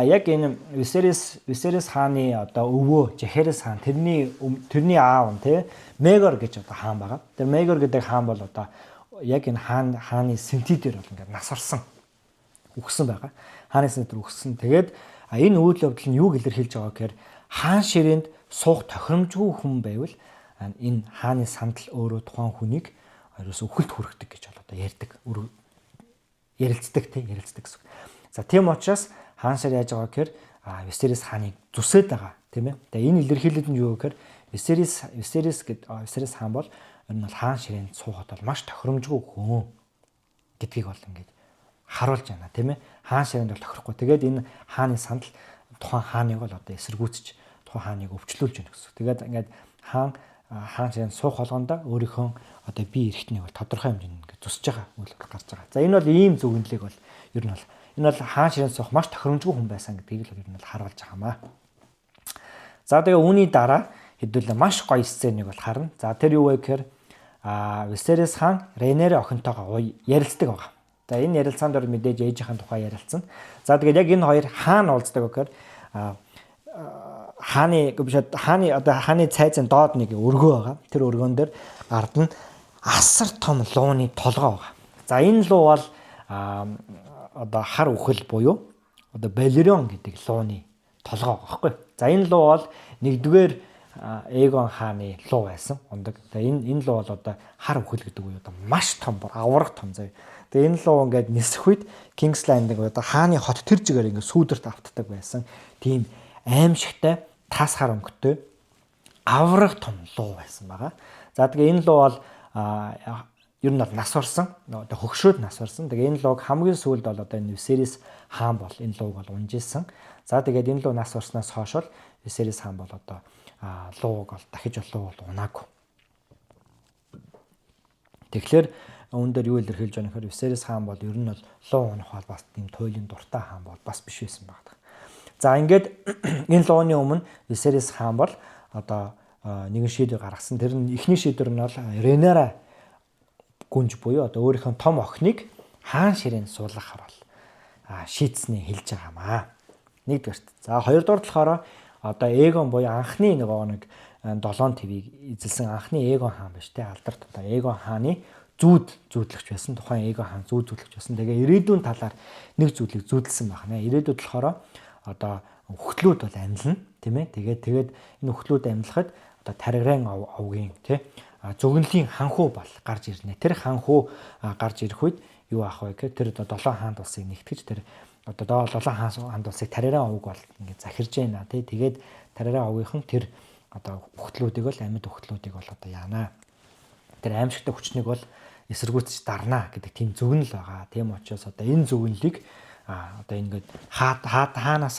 яг энэ Висерис хааны одоо өвөө Жахерис хаан тэрний аав нь тий Мегор гэж одоо хаан байгаа. Тэр Мегор гэдэг хаан бол одоо яг энэ хааны синтидээр бол ингээд нас орсон үхсэн байгаа. Хааны синтидээр үхсэн. Тэгээд энэ үйл явдал нь юуг илэрхийлж байгаа гэхээр хаан ширээнд суух тохиромжгүй хүн байвал энэ хааны сандал өөрөө тухайн хүнийг ерөөсө өхөлт хүргэдэг гэж бол одоо ярьдаг. Ярилцдаг гэсэн. За тийм учраас хаан шир яаж байгаа гэхээр Висерис хааныг зүсээд байгаа тийм ээ. Тэгээ энэ илэрхийлэлд нь юу гэхээр Висерис хаан бол ер нь бол хаан ширээнд суухад бол маш тохиромжгүй хүн гэдгийг бол ингээд харуулж байна тийм ээ. Хаан ширээнд бол тохирохгүй. Тэгээд энэ хааны сандал тухайн хааныг бол одоо эсэргүүцэж тухайн хааныг өвчлүүлж байна гэсэн. Тэгээд ингээд хаан ширээнд суух болгондоо өөрийнхөө одоо бие эрхтнийг бол тодорхой хэмжээнд ингээд зүсэж байгаа үйл гарч байгаа. За энэ бол ийм зөвгөнлийг бол ер нь бол энэ бол хаан ширээнд суух маш тохиромжгүй хүн байсан гэдгийг л ер нь бол харуулж байгаамаа. За тэгээ үүний дараа хэдүүлээ маш гоё сценыг бол харна. За тэр юу вэ гэхээр Висерис хаан Рейнерэ охинтойгоо ярилцдаг байгаа. За энэ ярилцаанд бол мэдээж ээжийнхэн тухай ярилцсан. За тэгээд яг энэ хоёр хаана уулздаг вэ гэхээр хааны цайзын доод нэг өргөө байгаа. Тэр өргөөн дээр ард нь асар том лууны толгой байгаа. За энэ луу бол одоо хар үхэл буюу одоо балерион гэдэг лууны толгой байгаа байхгүй. За энэ луу бол нэгдүгээр Эгон хааны луу байсан. Ундаг. Тэгээ энэ луу бол одоо хар үхэл гэдэг үе одоо маш том аврах том заяа. Тэгээ энэ луу ингээд нисэх үед Кингсландыг одоо хааны хот тэр жигээр ингээд сүүдэрт автдаг байсан. Тийм аимшигтай тас хар өнгөтэй аврах том луу байсан байгаа. За тэгээ энэ луу бол ер нь бол нас орсон. Одоо хөгшрөөд нас орсон. Тэгээ энэ лууг хамгийн сүүлд бол одоо энэ Висерис хаан бол энэ лууг бол унжижсэн. За тэгээд энэ луу нас орсноос хойш бол Висерис хаан бол одоо лууг бол дахиж луу бол унаагүй. Тэгэхээр үүн дээр юу илэрхийлж байгаа нөхөр Висерис хаан бол ер нь бол луу унах бол бас тийм туйлын дуртай хаан бол бас биш байсан байна. За ингээд энэ лууны өмнө Висерис хаан бол одоо нэгэн шийдвэр гаргасан. Тэр нь эхний шийдвэр нь бол Рейнера гүнж буюу одоо өөрийнхөө том охиныг хаан ширээнд суулгахаар бол шийдснээ хэлж байгаамаа. Нэгдүгээрт. За хоёрдугаар болохоор одоо Эгон буюу анхны нэг 7 твийг эзэлсэн анхны Эгон хаан биш те алдарт одоо Эгон хааны зүүдлэгч байсан. Тухайн Эгон хаан зүүдлэгч байсан. Тэгээ ирээдүйн талаар нэг зүйлийг зүүдэлсэн байна. Ирээдүйд болохоор одоо өхтлүүд бол амьлна тийм ээ. Тэгээд энэ өхтлүүд амьлахад одоо таригрын овгийн тий зөгнөлийн ханхуу бол гарч ирнэ. Тэр ханхуу гарч ирэх үед юу аах вэ гэхээр тэр одоо 7 хаанд улсыг нэгтгэж тэр одоо 7 хаанд улсыг таригрын овг бол ингээд захирж байна тий. Тэгээд таригрын овгийнхан тэр одоо өхтлүүдийг бол амьд өхтлүүдийг бол одоо яана тэр аимшигтай хүчнийг бол эсэргүүцэж дарна гэдэг тийм зөвнөл байгаа. Тийм учраас одоо энэ зөвнөлийг одоо ингээд хаанаас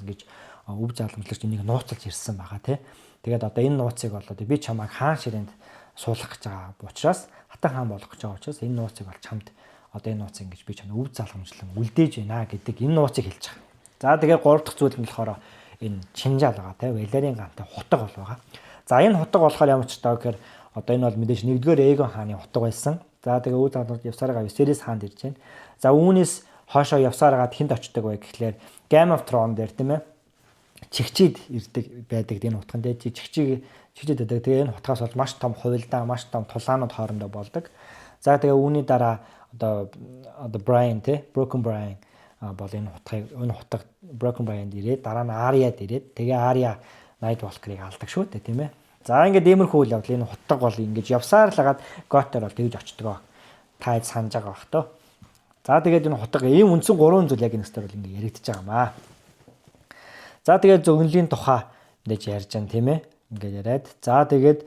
гэж өв залгамжлагч энийг нууцлж ирсэн байгаа тий. Тэгээд одоо энэ нууцыг бол одоо би чамайг хаан ширээнд суулгах гэж байгаа учраас хатан хаан болгох гэж байгаа учраас энэ нууцыг бол чамд одоо энэ нууц ингэж би чамд өв залгамжлан үлдээж байна гэдэг энэ нууцыг хэлж байгаа. За тэгээд 3 дахь зүйл нь болохоор энэ чинжаал байгаа тий. Валерийн гантай хутаг бол байгаа. За энэ хутаг болохоор ямар ч таа гэхээр одоо энэ бол мэдээж 1-р Эгон хааны хутаг байсан. За тэгээ өв залгамжлагч явсараа Висерис хаанд ирж байна. За үүнээс хоошоо явсараад хэнд очдог вэ гэхлээр Game of Thrones дээр тийм ээ чигчид ирдэг байдаг энэ хутган дээр чигчид байдаг. Тэгээ энэ хутгаас бол маш том хувилдаа, маш том тулаанууд хоорондоо болдог. За тэгээ үүний дараа одоо Brian тий Broken Brian бол энэ хутаг Broken Brian ирээд дараа нь Arya-д ирээд тэгээ Arya Night Walker-ыг алдаг шүү дээ тийм ээ. За ингээд иймэрхүү үйл явдал энэ хутаг бол ингэж явсаар л хагаад Готер бол тэгж очдог. Та санаж байгаа бах тоо. За тэгээд энэ хутаг ийм үндсэн 3 зүйл яг энэ өстөр бол ингэ яригдчихэж байгаа маа. За тэгээд зөвнөлийн тухай мэдээж ярьж байгаа тийм ээ. Ингээд яриад. За тэгээд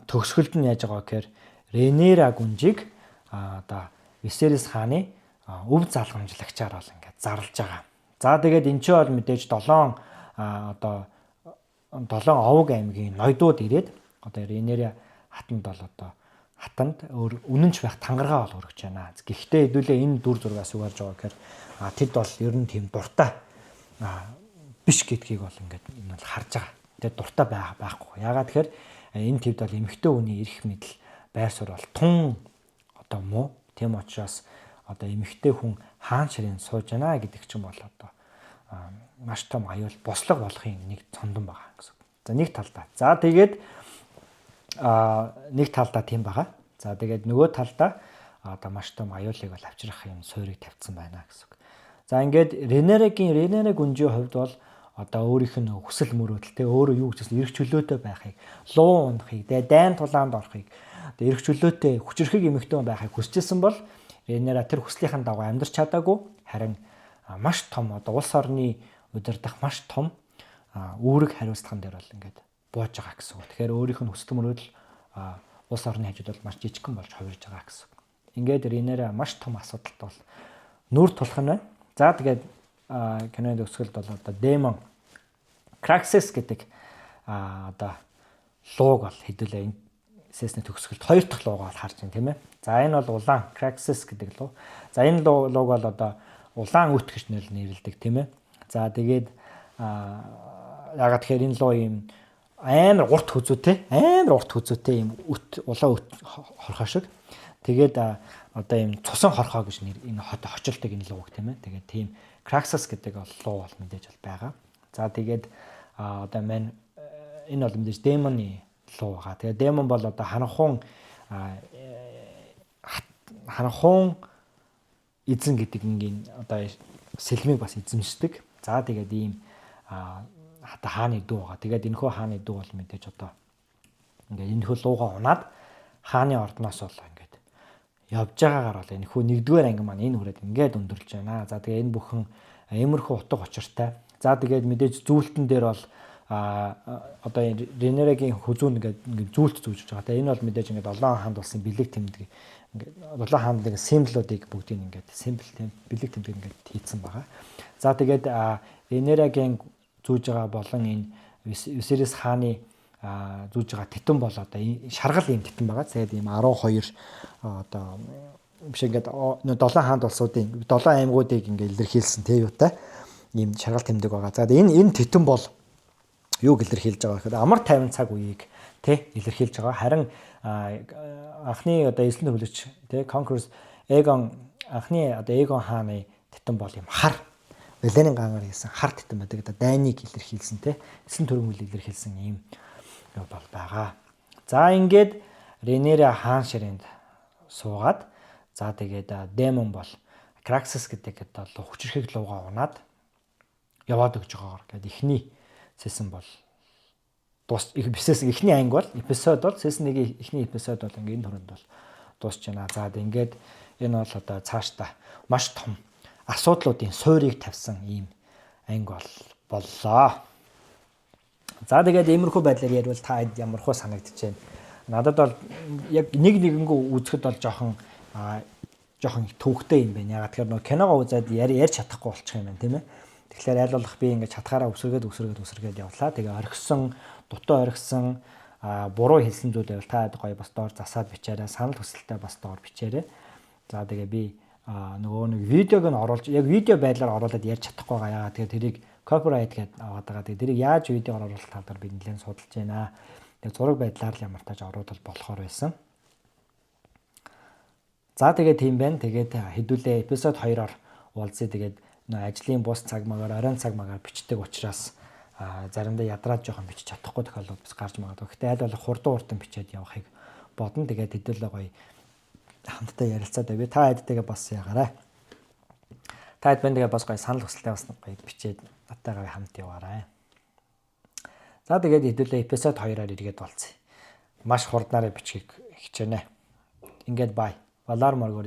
төгсгөлд нь яаж байгаа гэхээр Ренера гүнжиг одоо Висерис хааны өв залгамжлагчаар бол ингээд зарлж байгаа. За тэгээд эн чинь бол мэдээж 7 овог аймгийн ноёдууд ирээд одоо Ренера хатанд бол одоо хатанд үнэнч байх тангараа бол өргөж байна. Гэхдээ хэдүүлээ энэ дүр зургаас угаалж байгаа гэхээр тэд бол ер нь тийм дуртай биш гэдгийг бол ингээд энэ бол харж байгаа. Тэгээд дуртай байхгүй. Яагаад тэгэхээр энэ тэвд бол эмэгтэй хүний эрх мэдэл байр суурь бол тун одоо муу. Тийм учраас одоо эмэгтэй хүн хаан ширээн сууж байна гэдэг чинь бол одоо маш том аюул бослого болохын нэг цондон байгаа гэсэн. За нэг талдаа. За тэгээд нэг талдаа тийм байгаа. За тэгээд нөгөө талдаа одоо маш том аюулыг бол авчрах юм суурийг тавьсан байна гэсэн. За ингээд Ренера гүнжийн хувьд бол одоо өөрийнх нь хүсэл мөрөөдөлтэй өөрөө юу гэжсэн эрх чөлөөтэй байхыг, луу унахыг, дайн тулаанд орохыг, эрх чөлөөтэй хүчрхэг эмэгтэй байхыг хүсэжсэн бол Ренера тэр хүслийнхэн дагуу амьдрч чадаагүй. Харин маш том одоо улс орны удирдах маш том үүрэг хариуцлаган дээр бол ингээд бууж байгаа гэсэн. Тэгэхээр өөрийнх нь хүсэл мөрөөдөл улс орны хажууд бол маш жижигхэн болж хувирж байгаа гэсэн. Ингээд Ренера маш том асуудалд бол нүүр тулах нь байна. За тэгээд киноны төгсгөлд бол одоо Demon Craxus гэдэг одоо лууг бол хэдүүлээ энэ сэсний төгсгөлд 2 дахь луугаа бол харж байна тийм ээ. За энэ бол улаан Craxus гэдэг луу. За энэ лууг бол одоо улаан үт гэж нэрлэдэг тийм ээ. За тэгээд ягаад тэгэхээр энэ луу юм амар урт хүзүүтэй юм улаан үт хорхоо шиг. Тэгээд одоо юм цусан хорхоо гэж энэ хот очилтыг энэ лууг тийм ээ. Тэгээд тийм Craxus гэдэг луу бол мэдээж бол байгаа. За тэгээд одоо энэ бол мэдээж Demon-ы луу байгаа. Тэгээд Demon бол одоо ханхуун эзэн гэдэг ингийн одоо сэлмийг бас эзэмшдэг. За тэгээд ийм хата хааны дүү байгаа. Тэгээд энэхүү хааны дүү бол мэдээж одоо ингээд энэхүү луугаа унаад хааны ордноос бол ингээд явж байгаагаар бол энэхүү 1-р анги маань энэ хүрээд ингээд өндөрлж байна. За тэгээд энэ бүхэн иймэрхүү утга учиртай. За тэгээд мэдээж зүйлтэн дээр бол одоо Ренерагийн хүзүүн ингээд зүйлт зүүж байгаа. Тэгээд энэ бол мэдээж ингээд 7 хаанд болсон бэлэг тэмдэг. Ингээд 7 хаандын символуудыг бүгдийг ингээд символ бэлэг тэмдэг ингээд хийцэн байгаа. За тэгээд Ренерагийн зүүж байгаа болон энэ Висерис хааны зүүж байгаа титэн бол одоо шаргал юм титэн байгаа. Тэгээд ийм 12 одоо биш ингээд 7 хаанд улсуудын 7 аймагуудыг ингээд илэрхийлсэн тэ юутай ийм шаргал тэмдэг байгаа. За энэ титэн бол юуг илэрхийлж байгаа гэхээр амар тайван цаг үеийг тэ илэрхийлж байгаа. Харин анхны одоо эзлэн төлөвлөгч тэ Conquerors Aegon анхны одоо Aegon хааны титэн бол юм хар Валерийн гангаар хийсэн хар титэн байдаг. Одоо дайныг илэрхийлсэн тэ эзлэн төрөмгөл илэрхийлсэн ийм бол байгаа. За ингээд Ренера хаан ширээнд суугаад за тэгээд Demon бол Craxus гэдэг одоо хүчрхэг луугаа унаад яваад өгч байгаагаар гэдэг ихний season бол эхний анги бол эпизод бол season 1-ийн эхний эпизод бол ингээд энэ төрөнд бол дуусч байна. За ингээд энэ бол одоо цаашдаа маш том асуудлуудын суурийг тавьсан ийм анги боллоо. За тэгээд иймэрхүү байдлаар ярил та ямар хөө санагдчихэв. Надад бол яг нэгэнгөө үзэхэд бол жоохон төвхтэй юм байна. Ягаад тэгэхээр нөгөө киногоо үзээд ярьж чадахгүй болчих юм байна тийм ээ. Тэгэхээр аль болох би ингээд чадхаараа өсөргээд явлаа. Тэгээ орхисон, дутуу орхисон буруу хэлсэн зүйл байвал та гоё бас доор засаад бичээрэй. Санал хүсэлтээ бас доор бичээрэй. За тэгээ би нөгөө нэг видеог нь оруулж яг видео байдлаар оруулаад ярьж чадахгүй байгаа. Ягаад тэгэхээр тэрийг copyright гэдэг аваад байгаа. Тэгээ тэрийг яаж видеоор оруулах талаар би нэлээд судалж байна. Тэгээ зураг байдлаар л ямар тааж оруулах болохоор байсан. За тэгээ тийм байна. Тэгээд хэдүүлээ эпизод 2-оор уулзъя. Тэгээд нөө ажлын бус цаг магаар, оройн цаг магаар бичдэг учраас заримдаа ядраад жоохон бичиж чадахгүй тохиолдол бас гарч магадгүй. Гэхдээ аль болох хурдан бичээд явахыг бодно. Тэгээд хэдүүлээ гоё хамтдаа ярилцаад байваа. Та хэдтэйгээ бас ягаарай. Та хэд бэнтэйгээ бас гоё санал хүсэлтээ бас гоё бичээд надтайгаа хамт яваарай. За тэгээд хэдүүлээ эпизод 2-аар эргээд болцъё. Маш хурднаараа бичгийг хичээнэ. Ингээд бай. Валар моргорис